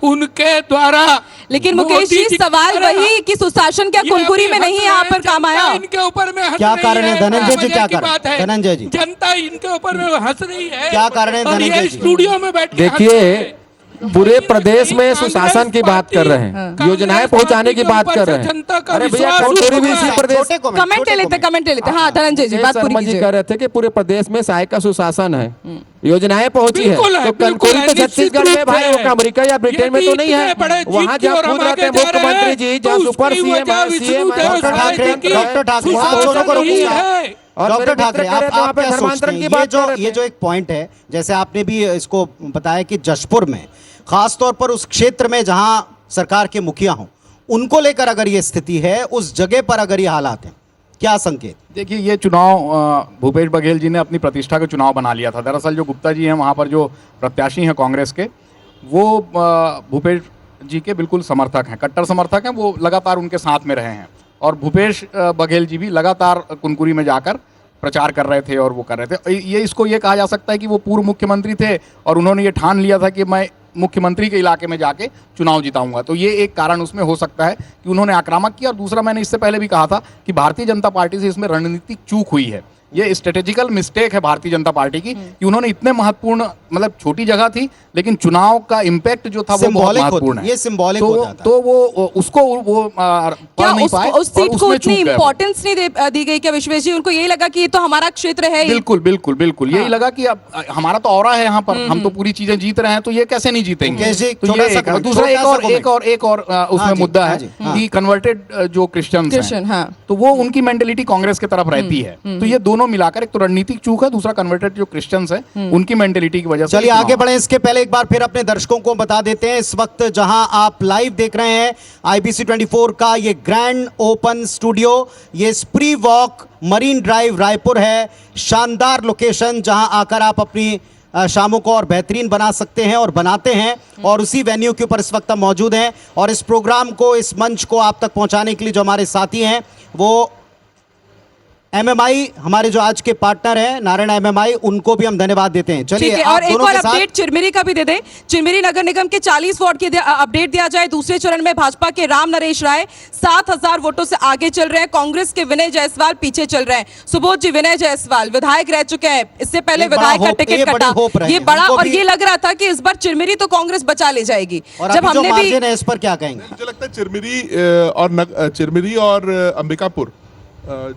उनके द्वारा। लेकिन मुकेश जी, मोदी सवाल अरे वही कि सुशासन क्या ये कुनकुरी अभी में नहीं हंस यहाँ रहे पर हैं, काम आया? जनता इनके ऊपर में हंस क्या रही कारण है, धनंजय जी, मजे क्या की कारण? बात है। धनंजय जी। जनता इनके ऊपर में हंस रही है। क्या कारण है, और ये धनंजय जी? स्टूडियो में बैठ के हंस देखिए, रहे हैं। पूरे प्रदेश में सुशासन की बात कर रहे हैं, योजनाएं पहुंचाने की बात कर रहे हैं। अरे भैया, कटोरी भी इसी प्रदेश। छोटे comment, कमेंट ले छोटे लेते, comment। कमेंट ले लेते। हाँ धनंजय जी, जय बात शर्मा पूरी जी कीजिए। कह रहे थे कि पूरे प्रदेश में साय का सुशासन है, योजनाएं पहुंची है, बिल्कुल है, तो बिल्कुल कनकोरी है, तो निश्चित छत्तीसगढ़ में रूप भाई, से वो अमेरिका या ब्रिटेन में तो नहीं है। इतने बड़े जीत वहां की जहाँ ओर हम कूद रहे थे आगे जा रहे मुख्यमंत्री हैं, जी, तो जहाँ उसकी सुपर सीएम वजह सीएम विष्णुदेव डॉक्टर ठाकरे, साय जी की डॉक्टर ठाकरे, आप सुशासन दोनों को ही रोकिए। है। और डॉक्टर मेरे मित्र ठाकरे, कह रहे थे वहाँ आप पे क्या सोचते धर्मांतरण हैं? की बात कर रहे ये थे। जो एक पॉइंट है, जैसे आपने भी इसको बताया कि जशपुर में खास तौर पर उस क्षेत्र में जहां सरकार के मुखिया हों, उनको लेकर अगर ये स्थिति है, उस जगह पर अगर ये हालात हैं, क्या संकेत? देखिए, ये चुनाव भूपेश बघेल जी ने अपनी प्रतिष्ठा का चुनाव बना लिया था। दरअसल जो गुप्ता जी हैं वहाँ पर जो प्रत्याशी हैं कांग्रेस के, वो भूपेश जी के बिल्कुल समर्थक हैं, कट्टर समर्थक हैं। वो लगातार उनके साथ में रहे हैं और भूपेश बघेल जी भी लगातार कुनकुरी में जाकर प्रचार कर रहे थे और वो कर रहे थे। ये इसको ये कहा जा सकता है कि वो पूर्व मुख्यमंत्री थे और उन्होंने ये ठान लिया था कि मैं मुख्यमंत्री के इलाके में जाके चुनाव जिताऊंगा। तो ये एक कारण उसमें हो सकता है कि उन्होंने आक्रामक किया। और दूसरा, मैंने इससे पहले भी कहा था कि भारतीय जनता पार्टी से इसमें रणनीतिक चूक हुई है। ये स्ट्रेटेजिकल मिस्टेक है भारतीय जनता पार्टी की कि उन्होंने इतने महत्वपूर्ण, मतलब छोटी जगह थी लेकिन चुनाव का इम्पैक्ट जो था वो बहुत Symbolic महत्वपूर्ण होता- है। ये symbolic तो, हो जाता है। तो वो उसको वो क्या पढ़ नहीं उस पाए उस और सीट को उसमें इतनी चूक गए वो। इंपॉर्टेंस नहीं दी गई क्या विश्वेश जी? उनको यही लगा कि ये तो हमारा क्षेत्र है। बिल्कुल बिल्कुल बिल्कुल यही लगा कि अब हमारा तो ऑरा है यहाँ पर, हम तो पूरी चीजें जीत रहे हैं, तो ये कैसे नहीं जीतेंगे। मुकेश जी, तो छोटा ये सा एक है। comment, दूसरा छोटा सा एक और उसमें हाँ जी, मुद्दा हाँ है जी, हाँ। कि कन्वर्टेड जो क्रिश्चियंस क्रिश्चियन, हाँ। हैं, तो वो उनकी मेंटेलिटी कांग्रेस की तरफ रहती है। तो ये दोनों मिलाकर, एक तो रणनीतिक चूक है, दूसरा कन्वर्टेड जो क्रिश्चियंस हैं उनकी मेंटेलिटी की वजह से। चलिए आगे बढ़े, इसके पहले एक बार फिर अपने दर्शकों को बता देते हैं, इस वक्त जहां आप लाइव देख रहे हैं IBC 24 का ये ग्रैंड ओपन स्टूडियो, ये स्प्री वॉक मरीन ड्राइव रायपुर है। शानदार लोकेशन जहां आकर आप अपनी शामों को और बेहतरीन बना सकते हैं और बनाते हैं, और उसी वेन्यू के ऊपर इस वक्त हम मौजूद हैं। और इस प्रोग्राम को, इस मंच को आप तक पहुंचाने के लिए जो हमारे साथी हैं वो MMI, हमारे जो आज के पार्टनर हैं नारायण MMI, उनको भी हम धन्यवाद देते हैं। ठीक चलिए है, आप और एक दोनों और के साथ अपडेट चिरमिरी का भी दे दें। चिरमिरी नगर निगम के 40 वार्ड की अपडेट दिया जाए। दूसरे चरण में भाजपा के राम नरेश राय 7000 वोटों से आगे चल रहे हैं। कांग्रेस के विनय जायसवाल पीछे चल रहे हैं। सुबोध जी, विनय जायसवाल विधायक रह चुके हैं, इससे पहले ये बड़ा विधायक का होप- ये टिकट बड़ी होप कटा, रही ये है। बड़ा, हमको और भी- ये लग रहा था कि इस बार चिरमिरी तो कांग्रेस बचा ले जाएगी। और जब अभी जो हमने भी मार्जिन है इस पर क्या कहेंगे? मुझे लगता है चिरमिरी और अंबिकापुर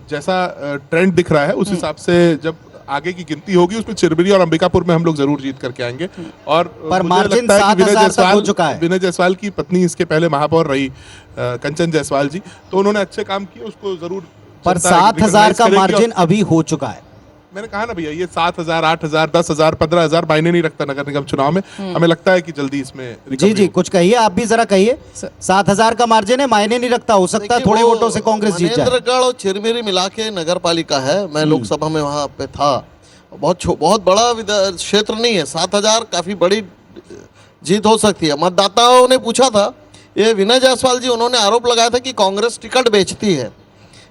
जैसा ट्रेंड दिख रहा है, उस हिसाब से जब आगे की गिनती होगी उसमें चिरमिरी और अंबिकापुर में हम लोग जरूर जीत करके आएंगे। और पर मुझे मार्जिन लगता है कि 7,000 तक हो चुका है। विनय जायसवाल की पत्नी इसके पहले महापौर रही, कंचन जायसवाल जी, तो उन्होंने अच्छे काम किए, उसको जरूर पर जनता 7,000 का recognize करेगी। और मार्जिन अभी हो चुका है। मैंने कहा ना भैया, ये 7,000, 8,000, 10,000, 15,000 मायने नहीं रखता नगर निगम चुनाव में। हमें लगता है कि जल्दी इसमें जी recovery जी, होगी। कुछ कहिए, आप भी जरा कहिए। 7,000 का मार्जिन है, मायने नहीं रखता, हो सकता है देखिए, थोड़े वो वोटों से कांग्रेस जीत जाए। मनेंद्रगढ़ और चिरमिरी मिला के नगर पालिका है। मैं लोकसभा में वहाँ पे था। बहुत बड़ा क्षेत्र नहीं है। 7,000 काफी बड़ी जीत हो सकती है। मतदाताओं ने पूछा था, ये विनय जायसवाल जी, उन्होंने आरोप लगाया था कि कांग्रेस टिकट बेचती है,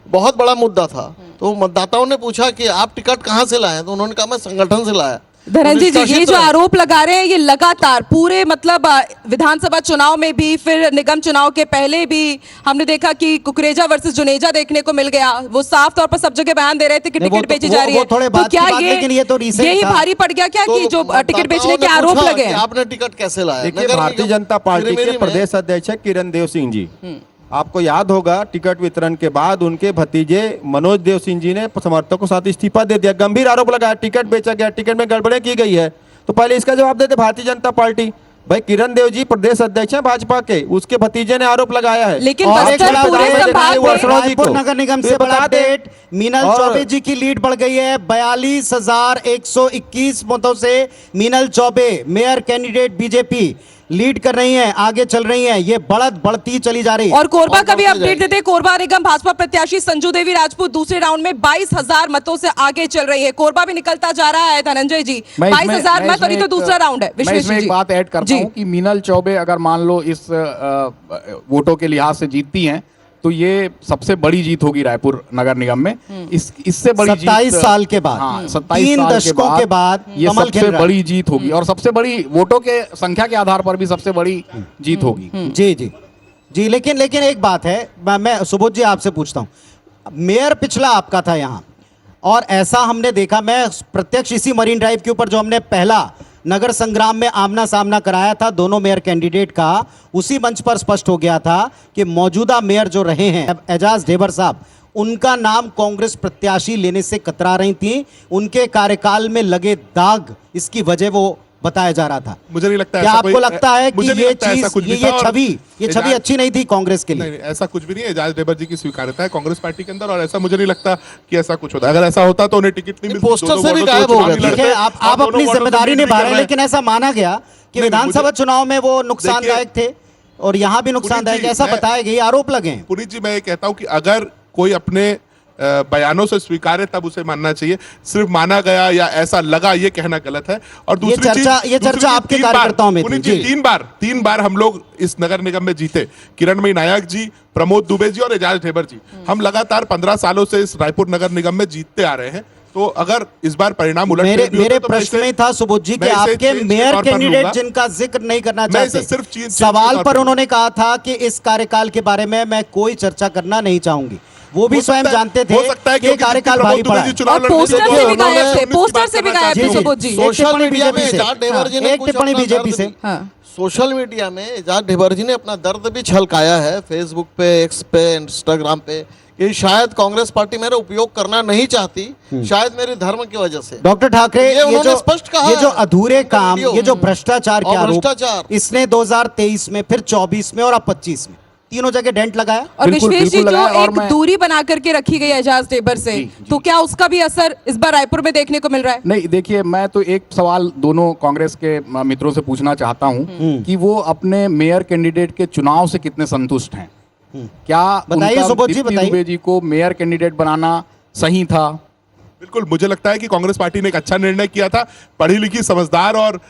बहुत बड़ा मुद्दा था। तो मतदाताओं ने पूछा कि आप टिकट कहाँ से लाए, तो उन्होंने कहा मैं संगठन से लाया। धनंजय जी, ये निष्कासित जो रहे। आरोप लगा रहे हैं ये लगातार पूरे, मतलब विधानसभा चुनाव में भी, फिर निगम चुनाव के पहले भी हमने देखा कि कुकरेजा वर्सेस जुनेजा देखने को मिल गया। वो साफ तौर पर सब जगह बयान दे रहे थे कि नहीं, वो टिकट तो- बेची वो- जा रही वो है। थोड़े तो बाद की क्या बात, लेकिन ये तो recent यही था। भारी पड़ गया क्या तो कि जो टिकट बेचने के मतदाताओं ने आरोप पूछा लगे कि हैं? आपने टिकट कैसे लाया? देखिए, नगर भारतीय निगम जनता पार्टी चिरमिरी के में- प्रदेश अध्यक्ष है किरण देव सिंह जी। आपको याद होगा, टिकट वितरण के बाद उनके भतीजे मनोज देव सिंह जी ने समर्थकों के साथ इस्तीफा दे दिया। गंभीर आरोप लगाया टिकट बेचा गया, टिकट में गड़बड़े की गई है। तो पहले इसका जवाब देते भारतीय जनता पार्टी। भाई किरण देव जी प्रदेश अध्यक्ष हैं भाजपा के, उसके भतीजे ने आरोप लगाया है। लेकिन और एक बस्तर बड़ा पूरे अपडेट, संभाग में रायपुर नगर निगम तो से ये बड़ा बता दें। अपडेट, मीनल और- चौबे जी की लीड बढ़ गई है 42,121 मतों से। Meenal Choubey mayor candidate BJP lead कर रही हैं, आगे चल रही हैं, ये बढ़त बढ़ती चली जा रही है। और कोरबा का भी बढ़ते अपडेट देते हैं। कोरबा निगम भाजपा प्रत्याशी संजू देवी राजपूत दूसरे राउंड में 22,000 मतों से आगे चल रही है। कोरबा भी निकलता जा रहा है धनंजय जी, 22,000 मत, और ये तो दूसरा राउंड है। मैं विश्वेश इसमें जी एक बात ऐड करता हूं कि मीनल चौबे अगर मान लो इस वोटों के लिहाज से जीतती हैं तो ये सबसे बड़ी जीत होगी रायपुर नगर निगम में। इससे बड़ी 27 साल के बाद, हाँ, 27 तीन साल दशकों के बाद ये कमल खेल सबसे रहा है। बड़ी जीत होगी और सबसे बड़ी वोटों के संख्या के आधार पर भी सबसे बड़ी जीत होगी। जी जी जी, लेकिन एक बात है, मैं सुबोध जी आपसे पूछता हूं, मेयर पिछला आपका था यहां, और ऐसा हमने देखा, मैं प्रत्यक्ष इसी मरीन ड्राइव के ऊपर जो हमने पहला नगर संग्राम में आमना सामना कराया था दोनों मेयर कैंडिडेट का, उसी मंच पर स्पष्ट हो गया था कि मौजूदा मेयर जो रहे हैं एजाज ढेबर साहब, उनका नाम कांग्रेस प्रत्याशी लेने से कतरा रही थी। उनके कार्यकाल में लगे दाग, इसकी वजह वो बताया जा रहा था। मुझे नहीं लगता क्या ऐसा आपको कोई- लगता है कि मुझे नहीं ये लगता ऐसा चीज, कुछ भी ये था और छवि एजाज- अच्छी नहीं थी कांग्रेस के लिए? नहीं, ऐसा कुछ भी नहीं है। एजाज ढेबर जी की स्वीकार्यता है कांग्रेस पार्टी के अंदर, और ऐसा मुझे नहीं लगता कि ऐसा कुछ होता। अगर ऐसा होता तो उन्हें टिकट नहीं मिलती। पोस्टर दो-दो से भी वार्डों गायब हो चुनाव गए नहीं थे। ठीक है, लड़ते, आप और दोनों अपनी वार्डों से जिम्मेदारी लीड भी निभा कर रहे हैं, लेकिन ऐसा माना गया कि नहीं, विधानसभा मुझे- चुनाव में वो नुकसानदायक थे और यहाँ भी नुकसानदायक, पुनीत जी, ऐसा मैं- बताया गया, आरोप लगे हैं। पुनीत जी, मैं ये कहता हूं कि अगर कोई अपने बयानों से स्वीकार है तब उसे मानना चाहिए। सिर्फ माना गया या ऐसा लगा ये कहना गलत है। और दूसरी ये चर्चा आपके तीन बार- कार्यकर्ताओं में थी, पुनीत जी, जी। तीन बार हम लोग इस नगर निगम में जीते। किरणमयी नायक जी, प्रमोद दुबे जी और एजाज ढेबर जी, हम लगातार 15 सालों से इस रायपुर नगर निगम में जीतते आ रहे हैं। तो अगर इस बार परिणाम उलट मेरे भी होते मेरे तो मैं प्रश्न इसे- में था सुबोध जी कि मैं इसे आपके चेंज के मेयर तौर पर कैंडिडेट लूंगा। जिनका जिक्र नहीं करना मैं इसे चाहते, सिर्फ चेंज के सवाल तौर पर पर उन्होंने कहा था कि इस कार्यकाल के बारे में मैं कोई चर्चा करना नहीं चाहूंगी। वो भी हो स्वयं सकता है- जानते हो थे सकता है कि क्योंकि कार्यकाल प्रमोद भारी दुबे पड़ा जी है। चुनाव और लड़ने से पोस्टर दो से भी उन्होंने गायब थे, 19 की पोस्टर बात से भी करना गायब थे चाहती हूँ। सुबोध जी। सोशल मीडिया में बीजेपी से। एजाज ढेबर जी ने एक कुछ टिप्पणी अपना बीजेपी दर्द से। भी- हाँ। सोशल मीडिया में एजाज ढेबर जी ने अपना दर्द भी छलकाया है, फेसबुक पे, एक्स पे, इंस्टाग्राम पे, कि शायद कांग्रेस पार्टी मेरा उपयोग करना नहीं चाहती, शायद मेरे धर्म की वजह से। डॉक्टर ठाकरे, ये उन्होंने स्पष्ट कहा ये जो है। अधूरे काम, वीडियो। ये जो भ्रष्टाचार के और आरोप, भ्रष्टाचार। इसने 2023 में, फिर 24 में और अब 25 में तीनों जगह डेंट लगाया। और बिल्कुल, विश्वेश जी, बिल्कुल जो लगाया। और एक मैं- दूरी बना करके रखी गई है एजाज ढेबर से, तो क्या उसका भी असर इस बार रायपुर में देखने को मिल रहा है? नहीं, देखिए, मैं तो एक सवाल दोनों कांग्रेस के मित्रों से पूछना चाहता हूं कि वो अपने मेयर कैंडिडेट के चुनाव से कितने संतुष्ट हैं। क्या बताइए उनका सुबोध जी, दीप्ति बताइए। दुबे जी को मेयर कैंडिडेट बनाना सही था? बिल्कुल, मुझे लगता है कि कांग्रेस पार्टी ने एक अच्छा निर्णय किया था। पढ़ी लिखी, समझदार और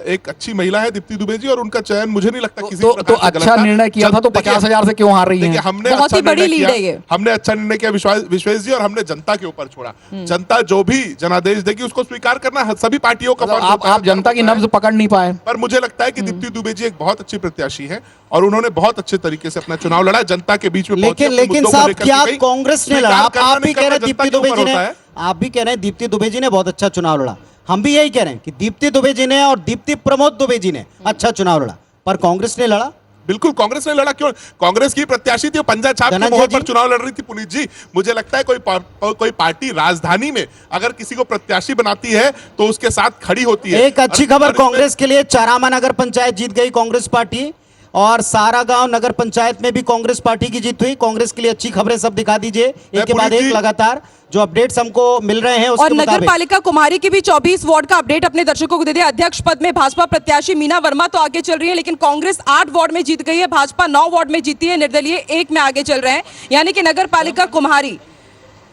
एक अच्छी महिला है दीप्ति दुबे जी, और उनका चयन मुझे नहीं लगता किसी तो प्रकार से अच्छा गलत था। निर्णय किया था, तो देखिए, 50,000 से क्यों हार रही देखिए, हैं? हमने बहुत अच्छा ही बड़ी निर्णय लीड किया। है ये। हमने अच्छा निर्णय किया विश्वेश जी, और हमने जनता के ऊपर छोड़ा। जनता जो भी जनादेश देगी उसको स्वीकार करना सभी पार्टियों का फर्ज होता है। आप जनता की नब्ज पकड़ नहीं पाए। पर मुझे लगता है कि दीप्ति दुबे जी एक बहुत अच्छी प्रत्याशी हैं और उन्होंने बहुत अच्छे तरीके से अपना चुनाव लड़ा, जनता के बीच में पहुंची, अपने लेकिन मुद्दों को साहब, लेकर क्या के गई। कांग्रेस ने स्वीकार लड़ा? करना आप भी नहीं कह रहे करना हैं दीप्ति जनता के दुबे जी ऊपर ने, होता है। आप भी कह रहे हैं दीप्ति दुबे जी ने बहुत अच्छा चुनाव लड़ा। हम भी यही कह रहे हैं कि दीप्ति दुबे जी ने और दीप्ति प्रमोद दुबे जी ने अच्छा चुनाव लड़ा, पर कांग्रेस ने लड़ा। बिल्कुल, कांग्रेस ने लड़ा। क्यों? कांग्रेस की प्रत्याशी थी, वो पंजा छाप के धनंजय मोहर पर जी। चुनाव लड़ रही थी। पुनीत जी, मुझे लगता है कोई पार्टी राजधानी में अगर किसी को प्रत्याशी बनाती है तो उसके साथ खड़ी होती है। एक अच्छी खबर कांग्रेस के लिए, चारामा नगर पंचायत जीत गई कांग्रेस पार्टी, और सारागांव नगर पंचायत में भी कांग्रेस पार्टी की जीत हुई। कांग्रेस के लिए अच्छी खबरें सब दिखा दीजिए, एक के बाद एक लगातार जो अपडेट्स हमको मिल रहे हैं उसके और नगर मुताबिक। पालिका कुमारी की भी 24 वार्ड का अपडेट अपने दर्शकों को दे दिया। अध्यक्ष पद में भाजपा प्रत्याशी मीना वर्मा तो आगे चल रही है, लेकिन कांग्रेस 8 वार्ड में जीत गई है, भाजपा 9 वार्ड में जीती है, निर्दलीय 1 में आगे चल रहे हैं। यानी कि नगर पालिका कुम्हारी,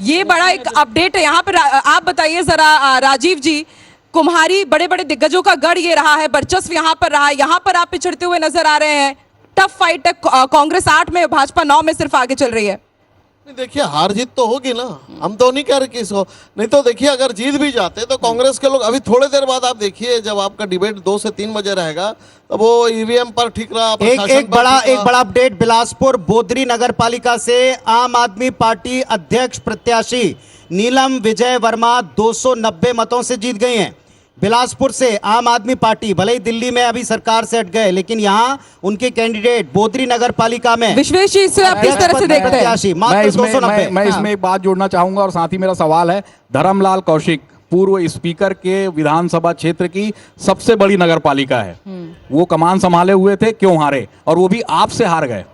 ये बड़ा एक अपडेट है। यहाँ पर आप बताइए जरा राजीव जी, कुम्हारी बड़े बड़े दिग्गजों का गढ़ ये रहा है, वर्चस्व यहाँ पर रहा है, यहाँ पर आप पिछड़ते हुए नजर आ रहे हैं। टफ फाइट है, कांग्रेस 8 में, भाजपा 9 में सिर्फ आगे चल रही है। नहीं, देखिए, हार जीत तो होगी ना, हम तो नहीं कह रहे कि इसको नहीं, तो देखिए अगर जीत भी जाते तो कांग्रेस के लोग अभी थोड़ी देर बाद आप देखिए, जब आपका डिबेट 2 से 3 बजे रहेगा, तो वो ईवीएम पर ठीक रहा, एक बड़ा अपडेट बिलासपुर बोदरी नगर पालिका से। आम आदमी पार्टी अध्यक्ष प्रत्याशी नीलम विजय वर्मा 290 मतों से जीत गई हैं। बिलासपुर से आम आदमी पार्टी, भले ही दिल्ली में अभी सरकार से हट गए, लेकिन यहाँ उनके कैंडिडेट बोदरी नगर पालिका में विश्वेश जी, इसे आप किस तरह से देखते हैं? प्रत्याशी मात्र 290। मैं इसमें एक बात जोड़ना चाहूंगा और साथ ही मेरा सवाल है, धर्मलाल कौशिक पूर्व स्पीकर के विधानसभा क्षेत्र की सबसे बड़ी नगर पालिका है। वो कमान संभाले हुए थे, क्यों हारे? और वो भी आपसे हार गए।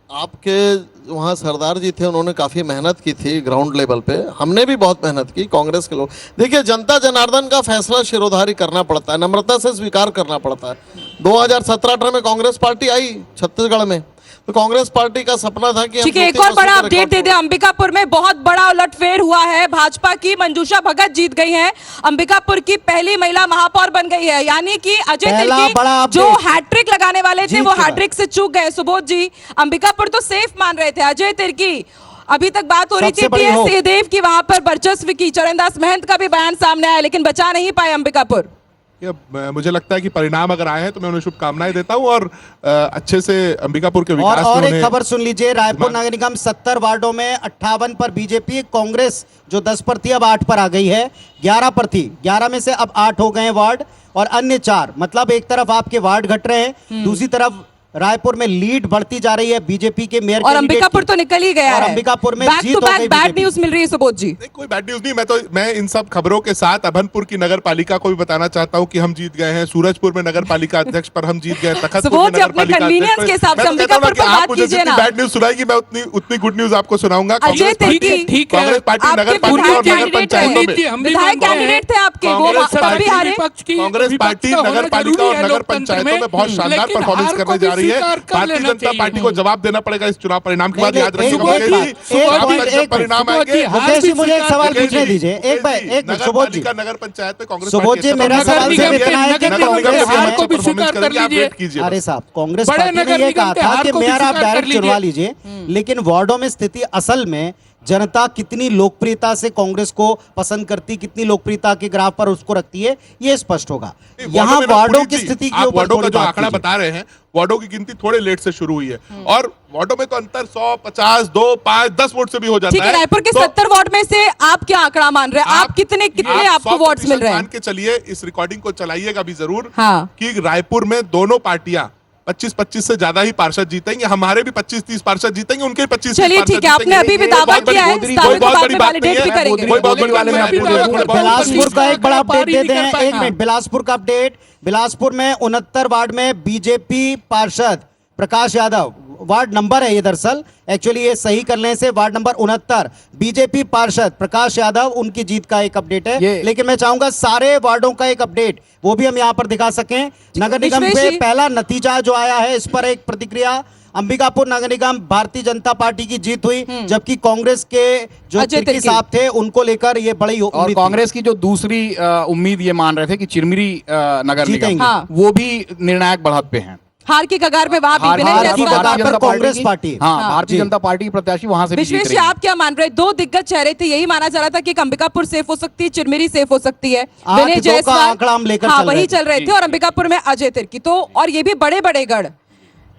आपके वहाँ सरदार जी थे, उन्होंने काफ़ी मेहनत की थी ग्राउंड लेवल पे, हमने भी बहुत मेहनत की, कांग्रेस के लोग। देखिए, जनता जनार्दन का फैसला शिरोधारी करना पड़ता है, नम्रता से स्वीकार करना पड़ता है। 2017-18 में कांग्रेस पार्टी आई छत्तीसगढ़ में, तो कांग्रेस पार्टी का सपना था कि ठीक है, एक और बड़ा अपडेट दे दें। अंबिकापुर में बहुत बड़ा उलटफेर हुआ है। भाजपा की मंजूषा भगत जीत गई हैं, अंबिकापुर की पहली महिला महापौर बन गई है। यानी कि अजय तिर्की जो हैट्रिक लगाने वाले थे वो हैट्रिक से चूक गए। सुबोध जी, अंबिकापुर तो सेफ मान रहे थे, अजय तिर्की, अभी तक बात हो रही थी टीएस सिंहदेव की वहां पर वर्चस्व की, चरणदास महंत का भी बयान सामने आया, लेकिन बचा नहीं पाए अंबिकापुर। मुझे लगता है कि परिणाम अगर आए हैं तो मैं उन्हें शुभकामनाएं देता हूं और अच्छे से अंबिकापुर के विकास और एक खबर सुन लीजिए, रायपुर नगर निगम 70 वार्डों में 58 पर बीजेपी, कांग्रेस जो 10 पर थी अब 8 पर आ गई है, 11 पर थी, 11 में से अब 8 हो गए वार्ड और अन्य 4। मतलब एक तरफ आपके वार्ड घट रहे हैं, दूसरी तरफ रायपुर में लीड बढ़ती जा रही है बीजेपी के मेयर और अंबिकापुर तो निकल ही गया है। अंबिकापुर में बैक जीत टू हो बैक गई बैड बीजेपी। न्यूज मिल रही है सुबोध जी। नहीं, कोई बैड न्यूज नहीं। मैं इन सब खबरों के साथ अभनपुर की नगर पालिका को भी बताना चाहता हूं कि हम जीत गए हैं। सूरजपुर में नगर पालिका अध्यक्ष पर हम जीत गए, तखतपुर में नगर पालिका अध्यक्ष के हिसाब से अंबिकापुर पर बात कीजिए ना। बैड न्यूज सुनाएगी मैं उतनी गुड न्यूज आपको सुनाऊंगा। अजय तिर्की कांग्रेस पार्टी नगर पालिका और नगर पंचायतों में विधायक कैंडिडेट थे आपके, वो तभी हारे। कांग्रेस पार्टी नगर पालिका और नगर पंचायतों में बहुत शानदार परफॉर्मेंस करने जा रही है। भारतीय जनता पार्टी को जवाब देना पड़ेगा इस चुनाव परिणाम के बाद। याद रखिएगा, परिणाम आएंगे। मुझे एक सवाल पूछने दीजिए, एक सुबोध जी, नगर पंचायत में कांग्रेस, सुबोध जी, मेरा सवाल सिर्फ इतना है कि कांग्रेस, अरे साहब, कांग्रेस पार्टी ने ये कहा था कि मेयर आप डायरेक्ट चुनवा लीजिए, लेकिन वार्डों में स्थिति असल में जनता कितनी लोकप्रियता से कांग्रेस को पसंद करती, कितनी लोकप्रियता के ग्राफ पर उसको रखती है, ये स्पष्ट होगा। यहाँ वार्डों की स्थिति के ऊपर वार्डों का जो आंकड़ा बता रहे हैं, वार्डों की गिनती थोड़े लेट से शुरू हुई है और वार्डों में तो अंतर 100, 50, 2, 5, 10 वोट से भी हो जाता है। ठीक है, रायपुर के 70 वार्ड में से आप क्या आंकड़ा मान रहे हैं? आप कितने आपको वोट्स मिल रहे हैं? मान के चलिए, इस रिकॉर्डिंग को चलाइएगा भी जरूर कि रायपुर में दोनों पार्टियां 25-25 से ज्यादा ही पार्षद जीतेंगे। हमारे भी 25-30 पार्षद जीतेंगे, उनके 25-30 चलिए ठीक है, आपने अभी भी दावा किया है, कोई बहुत बड़ी बात नहीं है। बिलासपुर का एक बड़ा अपडेट देते हैं, 1 मिनट। बिलासपुर का अपडेट, बिलासपुर में 69 वार्ड में बीजेपी पार्षद प्रकाश यादव, वार्ड नंबर है ये, दरअसल एक्चुअली ये सही करने से वार्ड नंबर 69, बीजेपी पार्षद प्रकाश यादव, उनकी जीत का एक अपडेट है। लेकिन मैं चाहूंगा सारे वार्डों का एक अपडेट वो भी हम यहां पर दिखा सकें। नगर निगम पे पहला नतीजा जो आया है, इस पर एक प्रतिक्रिया। अंबिकापुर नगर निगम भारतीय जनता पार्टी की जीत हुई, जबकि कांग्रेस के जो तिर्की साहब थे उनको लेकर ये बड़ी और कांग्रेस की जो दूसरी उम्मीद ये मान रहे थे कि चिरमिरी नगर निगम वो भी निर्णायक बढ़त पे हैं, हार की कगार में वहां कांग्रेस पार्टी, भारतीय जनता पार्टी की प्रत्याशी वहां से विश्वेश जी, आप क्या मान रहे हैं? 2 दिग्गज चेहरे थे, यही माना जा रहा था कि अंबिकापुर सेफ हो सकती है, चिरमिरी सेफ हो सकती है, विनय जायसवाल वही चल रहे थे, और अंबिकापुर में अजय तिर्की। तो और ये भी बड़े बड़े गढ़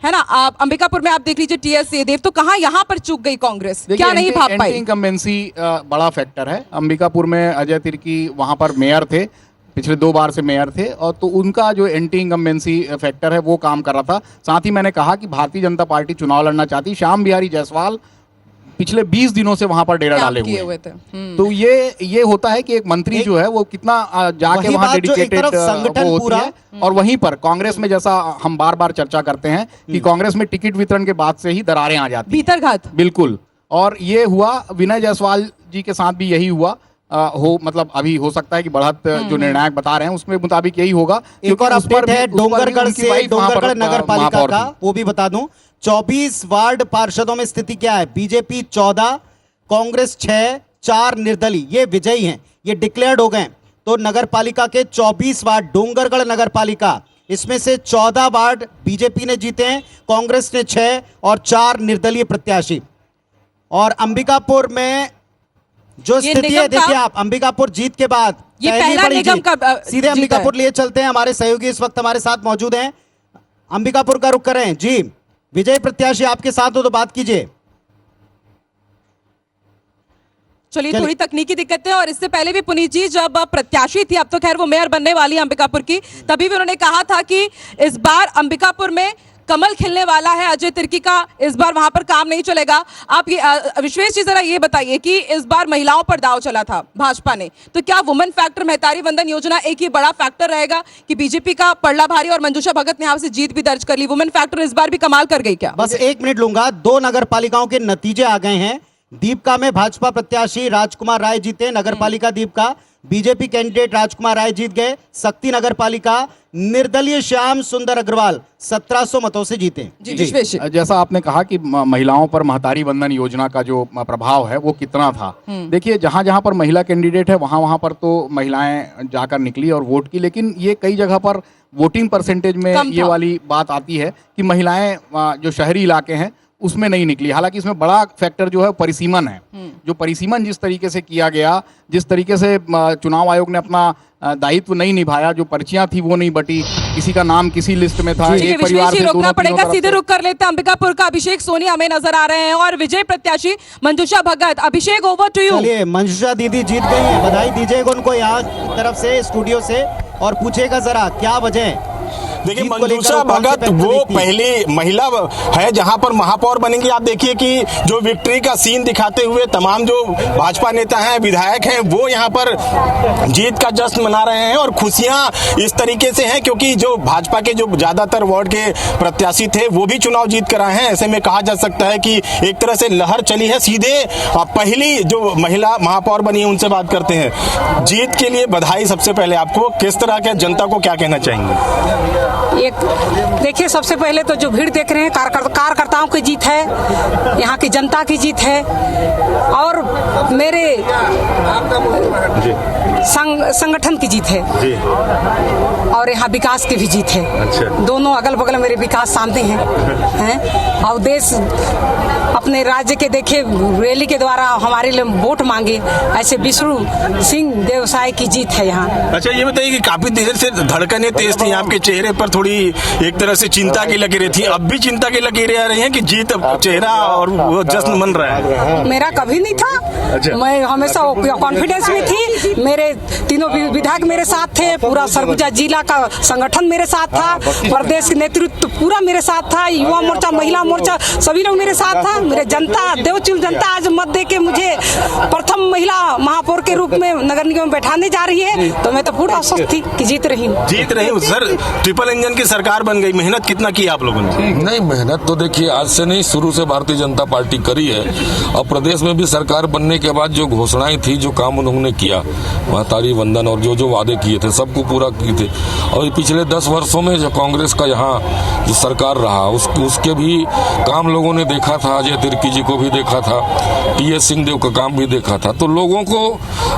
है ना। आप अंबिकापुर में आप देख लीजिए टीएस सिंहदेव, तो कहां यहां पर चूक गई कांग्रेस, क्या नहीं भाग पाई? इनकम्बेंसी बड़ा फैक्टर है। अंबिकापुर में अजय तिर्की वहां पर मेयर थे, पिछले 2 बार से मेयर थे, और तो उनका जो एंटी इनकम्बेंसी फैक्टर है वो काम कर रहा था। साथ ही मैंने कहा कि भारतीय जनता पार्टी चुनाव लड़ना चाहती, श्याम बिहारी जायसवाल पिछले 20 दिनों से वहां पर डेरा डाले हुए थे। तो ये होता है कि एक मंत्री जो है वो कितना जाके वहां डेडिकेटेड वो होती है। और वहीं पर कांग्रेस में, जैसा हम बार बार चर्चा करते हैं कि कांग्रेस में टिकट वितरण के बाद से ही दरारें आ जाती, भीतरघात, बिल्कुल। और ये हुआ विनय जायसवाल जी के साथ भी यही हुआ। मतलब अभी हो सकता है कि बढ़त जो निर्णायक बता रहे हैं उसमें मुताबिक यही होगा। एक और अपडेट है डोंगरगढ़ से, डोंगरगढ़ नगर पालिका का, वो भी बता दूं। 24 वार्ड पार्षदों में स्थिति क्या है? बीजेपी 14, कांग्रेस 6, 4 निर्दलीय, ये विजयी हैं, ये डिक्लेयर्ड हो गए। तो नगर पालिका के 24 वार्ड डोंगरगढ़ नगर पालिका, इसमें से 14 वार्ड बीजेपी ने जीते हैं, कांग्रेस ने 6 और 4 निर्दलीय प्रत्याशी। और अंबिकापुर में जो स्थिति है, देखिए आप, अंबिकापुर जीत के बाद ये पहला निगम का सीधे अंबिकापुर लिए चलते हैं। हमारे सहयोगी इस वक्त हमारे साथ मौजूद हैं, अंबिकापुर का रुख करें जी। विजय प्रत्याशी आपके साथ हो तो बात कीजिए। चलिए, थोड़ी तकनीकी दिक्कतें, और इससे पहले भी पुनीत जी जब प्रत्याशी थी, अब तो खैर वो मेयर बनने वाली है अंबिकापुर की, तभी भी उन्होंने कहा था कि इस बार अंबिकापुर में कमल खिलने वाला है। अजय तिर्की का इस बार वहां पर काम नहीं चलेगा। आप ये विश्वेश जी जरा ये बताइए कि इस बार महिलाओं पर दाव चला था भाजपा ने, तो क्या वुमेन फैक्टर महतारी वंदन योजना एक ही बड़ा फैक्टर रहेगा कि बीजेपी का पड़ला भारी और मंजूषा भगत ने यहां से जीत भी दर्ज कर ली, वुमेन फैक्टर इस बार भी कमाल कर गई क्या? बस 1 मिनट लूंगा। 2 नगर पालिकाओं के नतीजे आ गए हैं। दीपका में भाजपा प्रत्याशी राजकुमार राय जीते, नगर पालिका दीपका। बीजेपी कैंडिडेट राजकुमार राय जीत गए। शक्ति नगर पालिका निर्दलीय श्याम सुंदर अग्रवाल 1700 मतों से जीते। जैसा आपने कहा कि महिलाओं पर महतारी वंदन योजना का जो प्रभाव है वो कितना था, देखिए जहां जहां पर महिला कैंडिडेट है वहां वहां पर तो महिलाएं जाकर निकली और वोट की, लेकिन ये कई जगह पर वोटिंग परसेंटेज में ये वाली बात आती है कि महिलाएं जो शहरी इलाके हैं उसमें नहीं निकली। हालांकि इसमें बड़ा फैक्टर जो है परिसीमन है। जो परिसीमन जिस तरीके से किया गया, जिस तरीके से चुनाव आयोग ने अपना दायित्व नहीं निभाया, जो पर्चियां थी वो नहीं बटी, किसी का नाम किसी लिस्ट में था, एक परिवार से रोकना पड़ेगा। सीधे रुक कर लेते हैं। अंबिकापुर का अभिषेक सोनी हमें नजर आ रहे हैं और विजय प्रत्याशी मंजूषा भगत। अभिषेक, ओवर टू यू। चलिए, मंजूषा दीदी जीत गई है, बधाई दीजिएगा उनको यहाँ तरफ से, स्टूडियो से, और पूछेगा जरा क्या वजह है। देखिए, मंजूषा भगत वो पहली महिला है जहां पर महापौर बनेंगी। आप देखिए कि जो विक्ट्री का सीन दिखाते हुए तमाम जो भाजपा नेता हैं, विधायक हैं, वो यहां पर जीत का जश्न मना रहे हैं और खुशियां इस तरीके से हैं क्योंकि जो भाजपा के जो ज्यादातर वार्ड के प्रत्याशी थे वो भी चुनाव जीत कर आए हैं। ऐसे में कहा जा सकता है कि एक तरह से लहर चली है। सीधे पहली जो महिला महापौर बनी है उनसे बात करते हैं। जीत के लिए बधाई सबसे पहले आपको, किस तरह के जनता को क्या कहना चाहेंगे? एक देखिए, सबसे पहले तो जो भीड़ देख रहे हैं कार्यकर्ताओं की जीत है, यहाँ की जनता की जीत है और मेरे संगठन की जीत है और यहाँ विकास की भी जीत है। अच्छा। दोनों अगल बगल मेरे विकास सामने हैं और देश अपने राज्य के देखे रैली के द्वारा हमारे लिए वोट मांगे, ऐसे विष्णु सिंह देवसाय की जीत है यहाँ। अच्छा, ये बताइए कि काफी देर से धड़कनें तेज थी, आपके चेहरे पर थोड़ी एक तरह से चिंता की लकीरें थी, अब भी चिंता की लकीरें आ रही हैं कि जीत चेहरा और वो जश्न मन रहा है? मेरा कभी नहीं था। अच्छा। मैं हमेशा कॉन्फिडेंस में थी। मेरे तीनों विधायक मेरे साथ थे, पूरा सरगुजा जिला का संगठन मेरे साथ था, प्रदेश के नेतृत्व पूरा मेरे साथ था, युवा मोर्चा, महिला मोर्चा, सभी लोग मेरे साथ था। मेरे जनता, देवचूल जनता आज मत दे के मुझे प्रथम महिला महापौर के रूप में नगर निगम में बैठाने जा रही है, तो मैं तो पूरा आश्वस्त थी कि जीत रही हूँ। सर, ट्रिपल इंजन की सरकार बन गई, मेहनत कितना की आप लोगों ने? नहीं, मेहनत तो देखिए आज से नहीं, शुरू से भारतीय जनता पार्टी करी है और प्रदेश में भी सरकार बनने के बाद जो घोषणाएं थी, जो काम उन्होंने किया, महतारी वंदन और जो जो वादे किए थे सबको पूरा किए थे। और पिछले 10 वर्षों में जो कांग्रेस का यहाँ जो सरकार रहा उसके भी काम लोगों ने देखा था। अजय तिर्की जी को भी देखा था, टीएस सिंहदेव का काम भी देखा था। तो लोगों को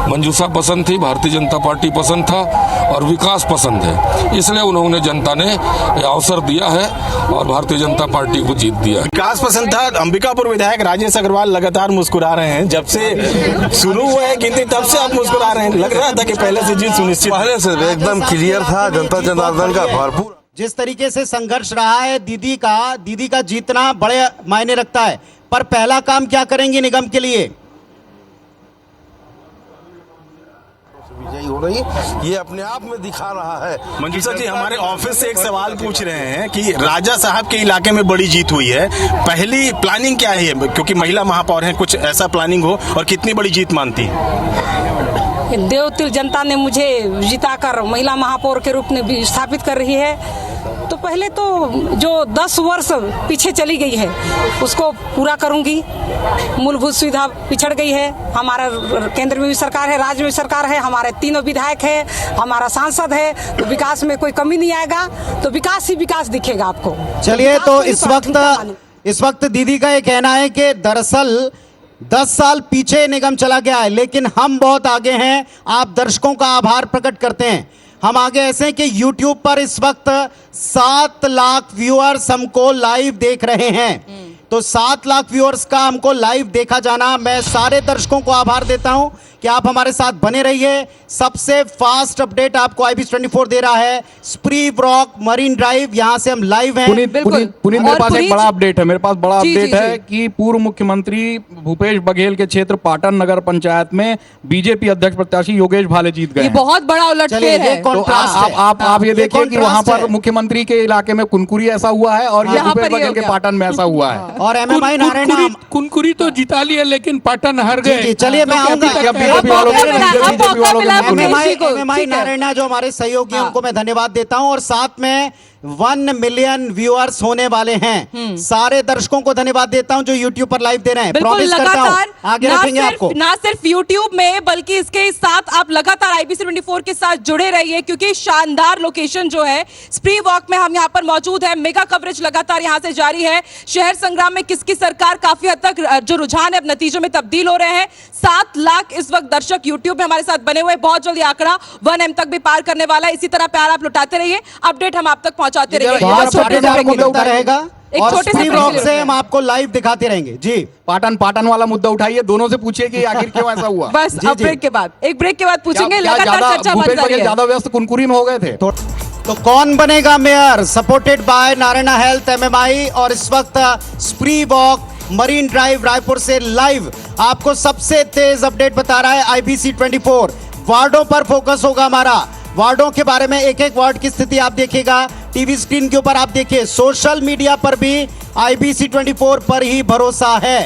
मंजूषा पसंद थी, भारतीय जनता पार्टी पसंद था और विकास पसंद है, इसलिए उन्होंने जनता ने अवसर दिया है और भारतीय जनता पार्टी को जीत दिया। विकास पसंद था। अंबिकापुर विधायक राजेश अग्रवाल लगातार मुस्कुरा रहे हैं, जब से शुरू हुआ है गिनती तब से आप मुस्कुरा रहे हैं। लग रहा था कि पहले से जीत सुनिश्चित, पहले से एकदम क्लियर था। जनता जनार्दन का भरपूर जिस तरीके से संघर्ष रहा है दीदी का जीतना बड़े मायने रखता है, पर पहला काम क्या करेंगे निगम के लिए? विजयी हो रही है, ये अपने आप में दिखा रहा है। मंजूषा जी, हमारे ऑफिस से एक सवाल पूछ रहे हैं कि राजा साहब के इलाके में बड़ी जीत हुई है, पहली प्लानिंग क्या है? क्योंकि महिला महापौर हैं, कुछ ऐसा प्लानिंग हो और कितनी बड़ी जीत मानती है? देवतिल जनता ने मुझे जिताकर महिला महापौर के रूप में भी स्थापित कर रही है, तो पहले तो जो 10 वर्ष पीछे चली गई है उसको पूरा करूंगी। मूलभूत सुविधा पिछड़ गई है, हमारा केंद्र में भी सरकार है, राज्य में सरकार है, हमारे तीनों विधायक है, हमारा सांसद है, तो विकास में कोई कमी नहीं आएगा, तो विकास ही विकास दिखेगा आपको। चलिए, तो इस वक्त दीदी का ये कहना है कि दरअसल 10 साल पीछे निगम चला गया है, लेकिन हम बहुत आगे हैं। आप दर्शकों का आभार प्रकट करते हैं। हम आगे ऐसे हैं कि YouTube पर इस वक्त 7 लाख व्यूअर्स हमको लाइव देख रहे हैं। तो 7 लाख व्यूअर्स का हमको लाइव देखा जाना, मैं सारे दर्शकों को आभार देता हूं कि आप हमारे साथ बने रहिए। सबसे फास्ट अपडेट आपको IBC 24 दे रहा है। स्प्री वॉक मरीन ड्राइव, यहां से हम लाइव हैं। पुनीत मेरे पास एक बड़ा अपडेट है। मेरे पास बड़ा अपडेट है कि पूर्व मुख्यमंत्री भूपेश बघेल के क्षेत्र पाटन नगर पंचायत में बीजेपी अध्यक्ष प्रत्याशी योगेश भाले जीत गए ये हैं। बहुत बड़ा उलटफेर है। तो आप ये देखिए कि वहां पर मुख्यमंत्री के इलाके में कुनकुरी ऐसा हुआ है और ये यहाँ भूपेश पर ये बघेल हो के गया। पाटन में ऐसा हुआ है। और MMI नारायण कुनकुरी तो जिता लिया लेकिन पाटन हार गए। चलिए मैं आऊंगा। MMI नारायण जो हमारे सहयोगी उनको मैं धन्यवाद देता हूं और साथ में 1 मिलियन व्यूअर्स होने वाले हैं। सारे दर्शकों को धन्यवाद देता हूं जो YouTube पर लाइव दे रहे हैं। बिल्कुल प्रॉमिस करता हूं लगातार आगे रखेंगे आपको। ना सिर्फ YouTube में बल्कि इसके साथ आप लगातार IBC 24 के साथ जुड़े रहिए क्योंकि शानदार लोकेशन जो है स्प्री वॉक में हम यहाँ पर मौजूद है। मेगा कवरेज लगातार यहाँ से जारी है। शहर संग्राम में किसकी सरकार काफी हद तक जो रुझान है अब नतीजों में तब्दील हो रहे हैं। 7 लाख इस वक्त दर्शक YouTube में हमारे साथ बने हुए। बहुत जल्दी आंकड़ा 1M तक भी पार करने वाला है। इसी तरह प्यार आप लुटाते रहिए, अपडेट हम आप तक पहुंचाते रहेंगे। रहेगा एक और छोटे से स्प्री वॉक से हम आपको लाइव दिखाते रहेंगे। जी पाटन वाला मुद्दा उठाइए, दोनों से पूछिए कि आखिर क्यों ऐसा हुआ। बस अब ब्रेक के बाद पूछेंगे। लगातार चर्चा बन रही है। ज्यादा व्यस्त कुनकुरी में हो गए थे। तो कौन बनेगा mayor? Supported by Narayana health MMI और इस वक्त स्प्री वॉक मरीन ड्राइव रायपुर से लाइव आपको सबसे तेज अपडेट बता रहा है IBC 24। वार्डों पर फोकस होगा हमारा। वार्डों के बारे में एक एक वार्ड की स्थिति आप देखिएगा टीवी स्क्रीन के ऊपर। आप देखिए सोशल मीडिया पर भी IBC 24 पर ही भरोसा है।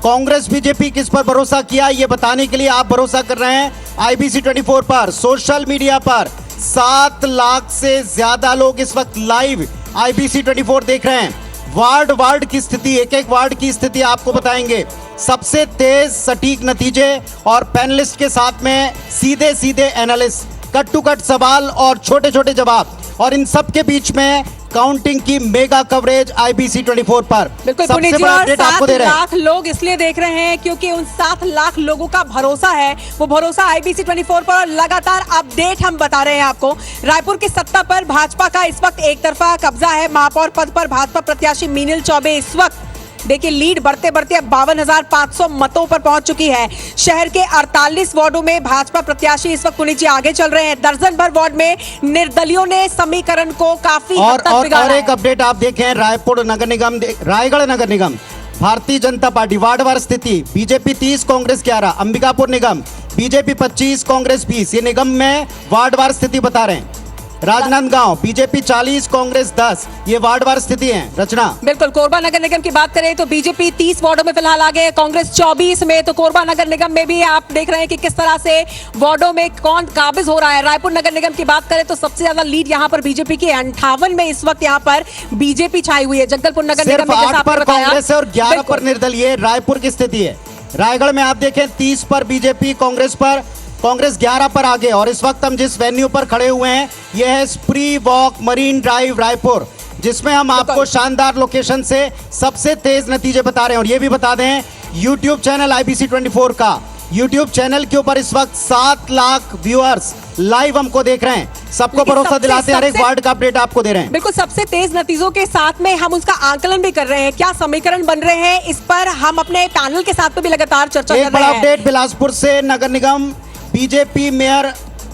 कांग्रेस बीजेपी किस पर भरोसा किया ये बताने के लिए आप भरोसा कर रहे हैं IBC 24 पर। सोशल मीडिया पर 7 लाख से ज्यादा लोग इस वक्त लाइव IBC 24 देख रहे हैं। वार्ड की स्थिति, एक एक वार्ड की स्थिति आपको बताएंगे। सबसे तेज सटीक नतीजे और पैनलिस्ट के साथ में सीधे सीधे एनालिस्ट, कट टू कट सवाल और छोटे छोटे जवाब और इन सब के बीच में काउंटिंग की मेगा कवरेज IBC 24 पर। बिल्कुल पुनीत जी, और 7 लाख लोग इसलिए देख रहे हैं क्योंकि उन 7 लाख लोगों का भरोसा है। वो भरोसा IBC 24 पर और लगातार अपडेट हम बता रहे हैं आपको। रायपुर की सत्ता पर भाजपा का इस वक्त एक तरफा कब्जा है। महापौर पद पर भाजपा प्रत्याशी मीनल चौबे इस वक्त देखिए लीड बढ़ते बढ़ते अब 52,500 मतों पर पहुंच चुकी है। शहर के 48 वार्डों में भाजपा प्रत्याशी इस वक्त पुनीत जी आगे चल रहे हैं। दर्जन भर वार्ड में निर्दलियों ने समीकरण को काफी हद तक बिगाड़ा और एक अपडेट आप देखें रायपुर नगर निगम, रायगढ़ नगर निगम, भारतीय जनता पार्टी वार्डवार स्थिति। बीजेपी 30, कांग्रेस 11। अंबिकापुर निगम बीजेपी 25, कांग्रेस 20। ये निगम में वार्डवार स्थिति बता रहे हैं। राजनांदगांव बीजेपी 40, कांग्रेस 10। ये वार्डवार स्थिति है। रचना बिल्कुल। कोरबा नगर निगम की बात करें तो बीजेपी 30 वार्डों में फिलहाल आगे है, कांग्रेस 24 में। तो कोरबा नगर निगम में भी आप देख रहे हैं कि किस तरह से वार्डों में कौन काबिज हो रहा है। रायपुर नगर निगम की बात करें तो सबसे ज्यादा लीड यहाँ पर बीजेपी की 58 में इस वक्त यहाँ पर बीजेपी छाई हुई है। जगदलपुर नगर निगम में जैसा आपने बताया कांग्रेस और 11 पर निर्दलीय। रायपुर की स्थिति है। रायगढ़ में आप देखें 30 पर बीजेपी, कांग्रेस पर, कांग्रेस 11 पर आगे। और इस वक्त हम जिस वेन्यू पर खड़े हुए हैं यह है स्प्री वॉक मरीन ड्राइव रायपुर, जिसमें हम आपको शानदार लोकेशन से सबसे तेज नतीजे बता रहे हैं। और ये भी बता दें YouTube चैनल IBC 24 का YouTube चैनल के ऊपर इस वक्त 7 लाख व्यूअर्स लाइव हमको देख रहे हैं। सबको भरोसा दिलाते हैं, हर एक वार्ड का अपडेट आपको दे रहे हैं। बिल्कुल सबसे तेज नतीजों के साथ में हम उसका आकलन भी कर रहे हैं। क्या समीकरण बन रहे हैं इस पर हम अपने पैनल के साथ भी लगातार चर्चा कर रहे हैं। एक बड़ा अपडेट बिलासपुर से नगर निगम बीजेपी मेयर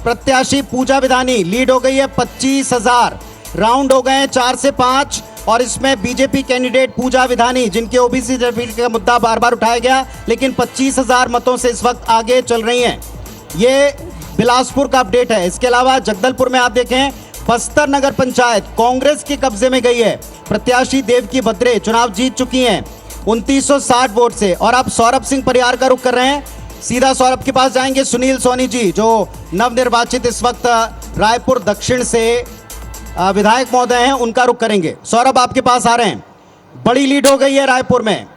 प्रत्याशी पूजा विधानी लीड हो गई है 25,000। राउंड हो गए हैं 4 से 5 और इसमें बीजेपी कैंडिडेट पूजा विधानी, जिनके ओबीसी सर्टिफिकेट का मुद्दा बार बार उठाया गया, लेकिन 25,000 मतों से इस वक्त आगे चल रही हैं। ये बिलासपुर का अपडेट है। इसके अलावा जगदलपुर में आप देखें बस्तर नगर पंचायत कांग्रेस के कब्जे में गई है। प्रत्याशी देवकी भद्रे चुनाव जीत चुकी हैं 2960 वोट से। और आप सौरभ सिंह परिहार का रुख कर रहे हैं। सीधा सौरभ के पास जाएंगे। सुनील सोनी जी जो नवनिर्वाचित इस वक्त रायपुर दक्षिण से विधायक महोदय हैं, उनका रुख करेंगे। सौरभ आपके पास आ रहे हैं। बड़ी लीड हो गई है रायपुर में।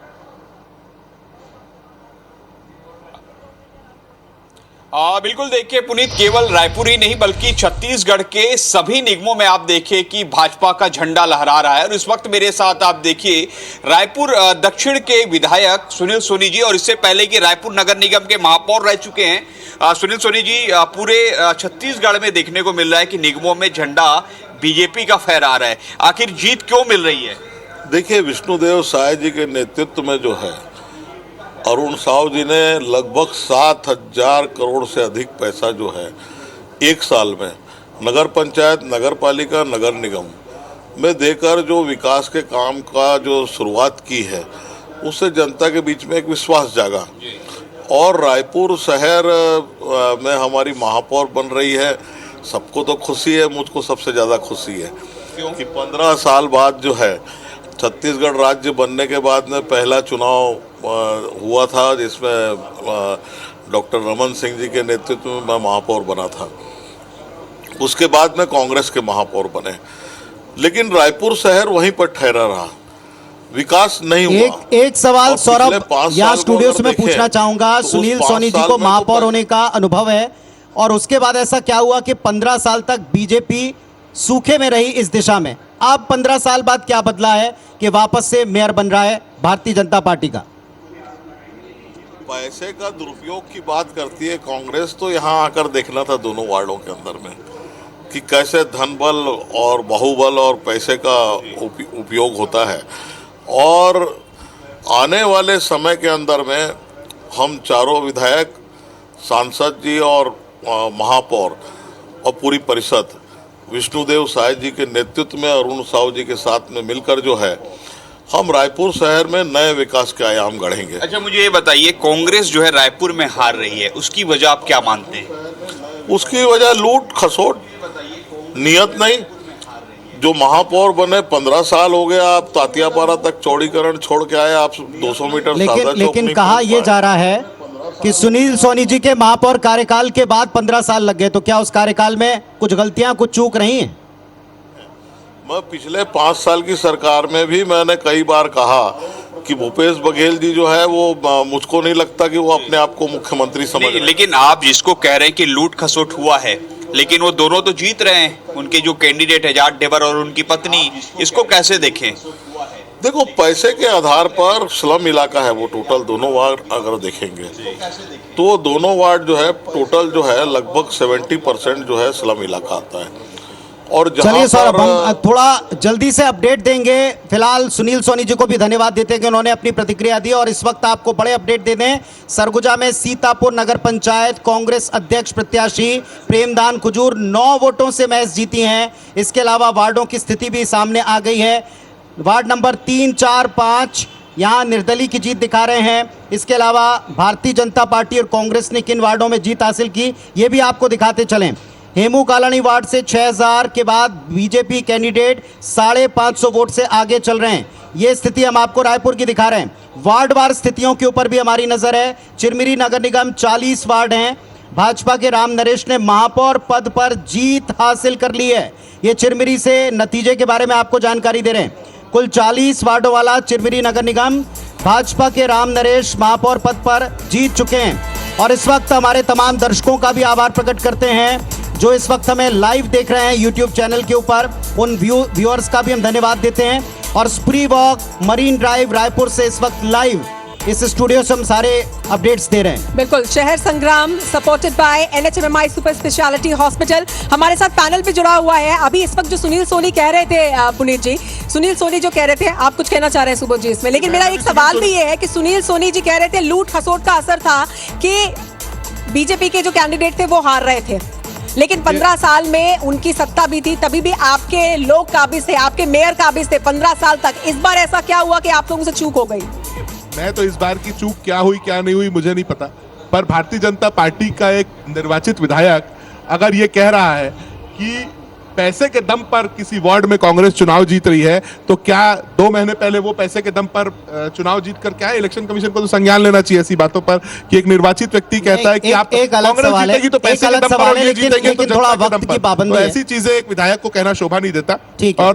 बिल्कुल देखिए पुनीत, केवल रायपुर ही नहीं बल्कि छत्तीसगढ़ के सभी निगमों में आप देखिए कि भाजपा का झंडा लहरा रहा है। और इस वक्त मेरे साथ आप देखिए रायपुर दक्षिण के विधायक सुनील सोनी जी, और इससे पहले कि रायपुर नगर निगम के महापौर रह चुके हैं सुनील सोनी जी। पूरे छत्तीसगढ़ में देखने को मिल रहा है कि निगमों में झंडा बीजेपी का फहरा रहा है। आखिर जीत क्यों मिल रही है? देखिए विष्णुदेव साय जी के नेतृत्व में जो है अरुण साव जी ने लगभग 7,000 करोड़ से अधिक पैसा जो है एक साल में नगर पंचायत, नगर पालिका, नगर निगम में देकर जो विकास के काम का जो शुरुआत की है, उससे जनता के बीच में एक विश्वास जागा। और रायपुर शहर में हमारी महापौर बन रही है, सबको तो खुशी है, मुझको सबसे ज़्यादा खुशी है क्योंकि 15 साल बाद जो है छत्तीसगढ़ राज्य बनने के बाद में पहला चुनाव हुआ था जिसमें डॉक्टर रमन सिंह जी के नेतृत्व में मैं महापौर बना था। उसके बाद में कांग्रेस के महापौर बने, लेकिन रायपुर शहर वहीं पर ठहरा रहा, विकास नहीं हुआ। एक सवाल सौरभ यहाँ स्टूडियो से मैं पूछना चाहूंगा, सुनील सोनी जी को महापौर होने का अनुभव है और उसके बाद ऐसा क्या हुआ कि 15 साल तक बीजेपी सूखे में रही इस दिशा में, अब 15 साल बाद क्या बदला है कि वापस से मेयर बन रहा है भारतीय जनता पार्टी का? पैसे का दुरुपयोग की बात करती है कांग्रेस, तो यहाँ आकर देखना था दोनों वार्डों के अंदर में कि कैसे धन बल और बाहुबल और पैसे का उपयोग होता है। और आने वाले समय के अंदर में हम चारों विधायक, सांसद जी और महापौर और पूरी परिषद विष्णुदेव साय जी के नेतृत्व में अरुण साव जी के साथ में मिलकर जो है हम रायपुर शहर में नए विकास के आयाम गढ़ेंगे। अच्छा, मुझे ये बताइए, कांग्रेस जो है रायपुर में हार रही है, उसकी वजह आप क्या मानते हैं? उसकी वजह लूट खसोट, नियत नहीं। जो महापौर बने 15 साल हो गया, आप तातियापारा तक चौड़ीकरण छोड़ के आए, आप 200 मीटर लेकिन कहा यह जा रहा है कि सुनील सोनी जी के महापौर कार्यकाल के बाद 15 साल लग गए, तो क्या उस कार्यकाल में कुछ गलतियां, कुछ चूक रही हैं? मैं पिछले 5 साल की सरकार में भी मैंने कई बार कहा कि भूपेश बघेल जी जो है वो, मुझको नहीं लगता कि वो अपने आप को मुख्यमंत्री समझ रहे हैं। लेकिन आप जिसको कह रहे हैं कि लूट खसोट हुआ है, लेकिन वो दोनों तो जीत रहे हैं, उनके जो कैंडिडेट है जाट डेबर और उनकी पत्नी, इसको कैसे देखें? देखो, पैसे के आधार पर स्लम इलाका है वो, टोटल दोनों वार्ड अगर देखेंगे तो दोनों वार्ड जो है टोटल जो है लगभग 70% जो है स्लम इलाका आता है। और चलिए सौरभ, हम थोड़ा जल्दी से अपडेट देंगे। फिलहाल सुनील सोनी जी को भी धन्यवाद देते हैं कि उन्होंने अपनी प्रतिक्रिया दी और इस वक्त आपको बड़े अपडेट दे दें। सरगुजा में सीतापुर नगर पंचायत कांग्रेस अध्यक्ष प्रत्याशी प्रेमदान कुजूर 9 वोटों से महज जीती हैं। इसके अलावा वार्डों की स्थिति भी सामने आ गई है। वार्ड नंबर 3, 4, 5 यहाँ निर्दलीय की जीत दिखा रहे हैं। इसके अलावा भारतीय जनता पार्टी और कांग्रेस ने किन वार्डों में जीत हासिल की, ये भी आपको दिखाते चलें। हेमू कालानी वार्ड से 6000 के बाद बीजेपी कैंडिडेट 550 वोट से आगे चल रहे हैं। ये स्थिति हम आपको रायपुर की दिखा रहे हैं। वार्डवार स्थितियों के ऊपर भी हमारी नजर है। चिरमिरी नगर निगम 40 वार्ड हैं। भाजपा के राम नरेश ने महापौर पद पर जीत हासिल कर ली है। ये चिरमिरी से नतीजे के बारे में आपको जानकारी दे रहे हैं। कुल 40 वार्डों वाला चिरमिरी नगर निगम भाजपा के राम नरेश महापौर पद पर जीत चुके हैं। और इस वक्त हमारे तमाम दर्शकों का भी आभार प्रकट करते हैं जो इस वक्त हमें लाइव देख रहे हैं यूट्यूब चैनल के ऊपर। उन व्यूअर्स का भी हम धन्यवाद देते हैं। और स्प्री वॉक मरीन ड्राइव रायपुर से इस वक्त लाइव इस स्टूडियो से हम सारे अपडेट्स दे रहे हैं। बिल्कुल, शहर संग्राम supported by NHMMI super speciality hospital हमारे साथ पैनल पे जुड़ा हुआ है। अभी इस वक्त जो सुनील सोनी कह रहे थे, पुनीत जी, सुनील सोनी जो कह रहे थे, आप कुछ कहना चाह रहे हैं सुबोध जी इसमें? लेकिन मेरा एक सवाल भी ये है कि सुनील सोनी जी कह रहे थे लूट खसोट का असर था कि बीजेपी के जो कैंडिडेट थे वो हार रहे थे, लेकिन 15 साल में उनकी सत्ता भी थी, तभी भी आपके लोग काबिज थे, आपके मेयर काबिज थे 15 साल तक। इस बार ऐसा क्या हुआ कि आप लोगों से चूक हो गई? मैं तो इस बार की चूक क्या हुई क्या नहीं हुई मुझे नहीं पता, पर भारतीय जनता पार्टी का एक निर्वाचित विधायक अगर ये कह रहा है कि पैसे के दम पर किसी वार्ड में कांग्रेस चुनाव जीत रही है, तो क्या 2 महीने पहले वो पैसे के दम पर चुनाव जीत कर क्या इलेक्शन कमीशन को तो संज्ञान लेना चाहिए ऐसी बातों पर कि एक निर्वाचित व्यक्ति कहता है कि आप कांग्रेस जीतेगी तो पैसे के दम पर, और ये जीतेंगे तो जनता के दम पर। तो ऐसी चीजें एक विधायक को कहना शोभा नहीं देता। और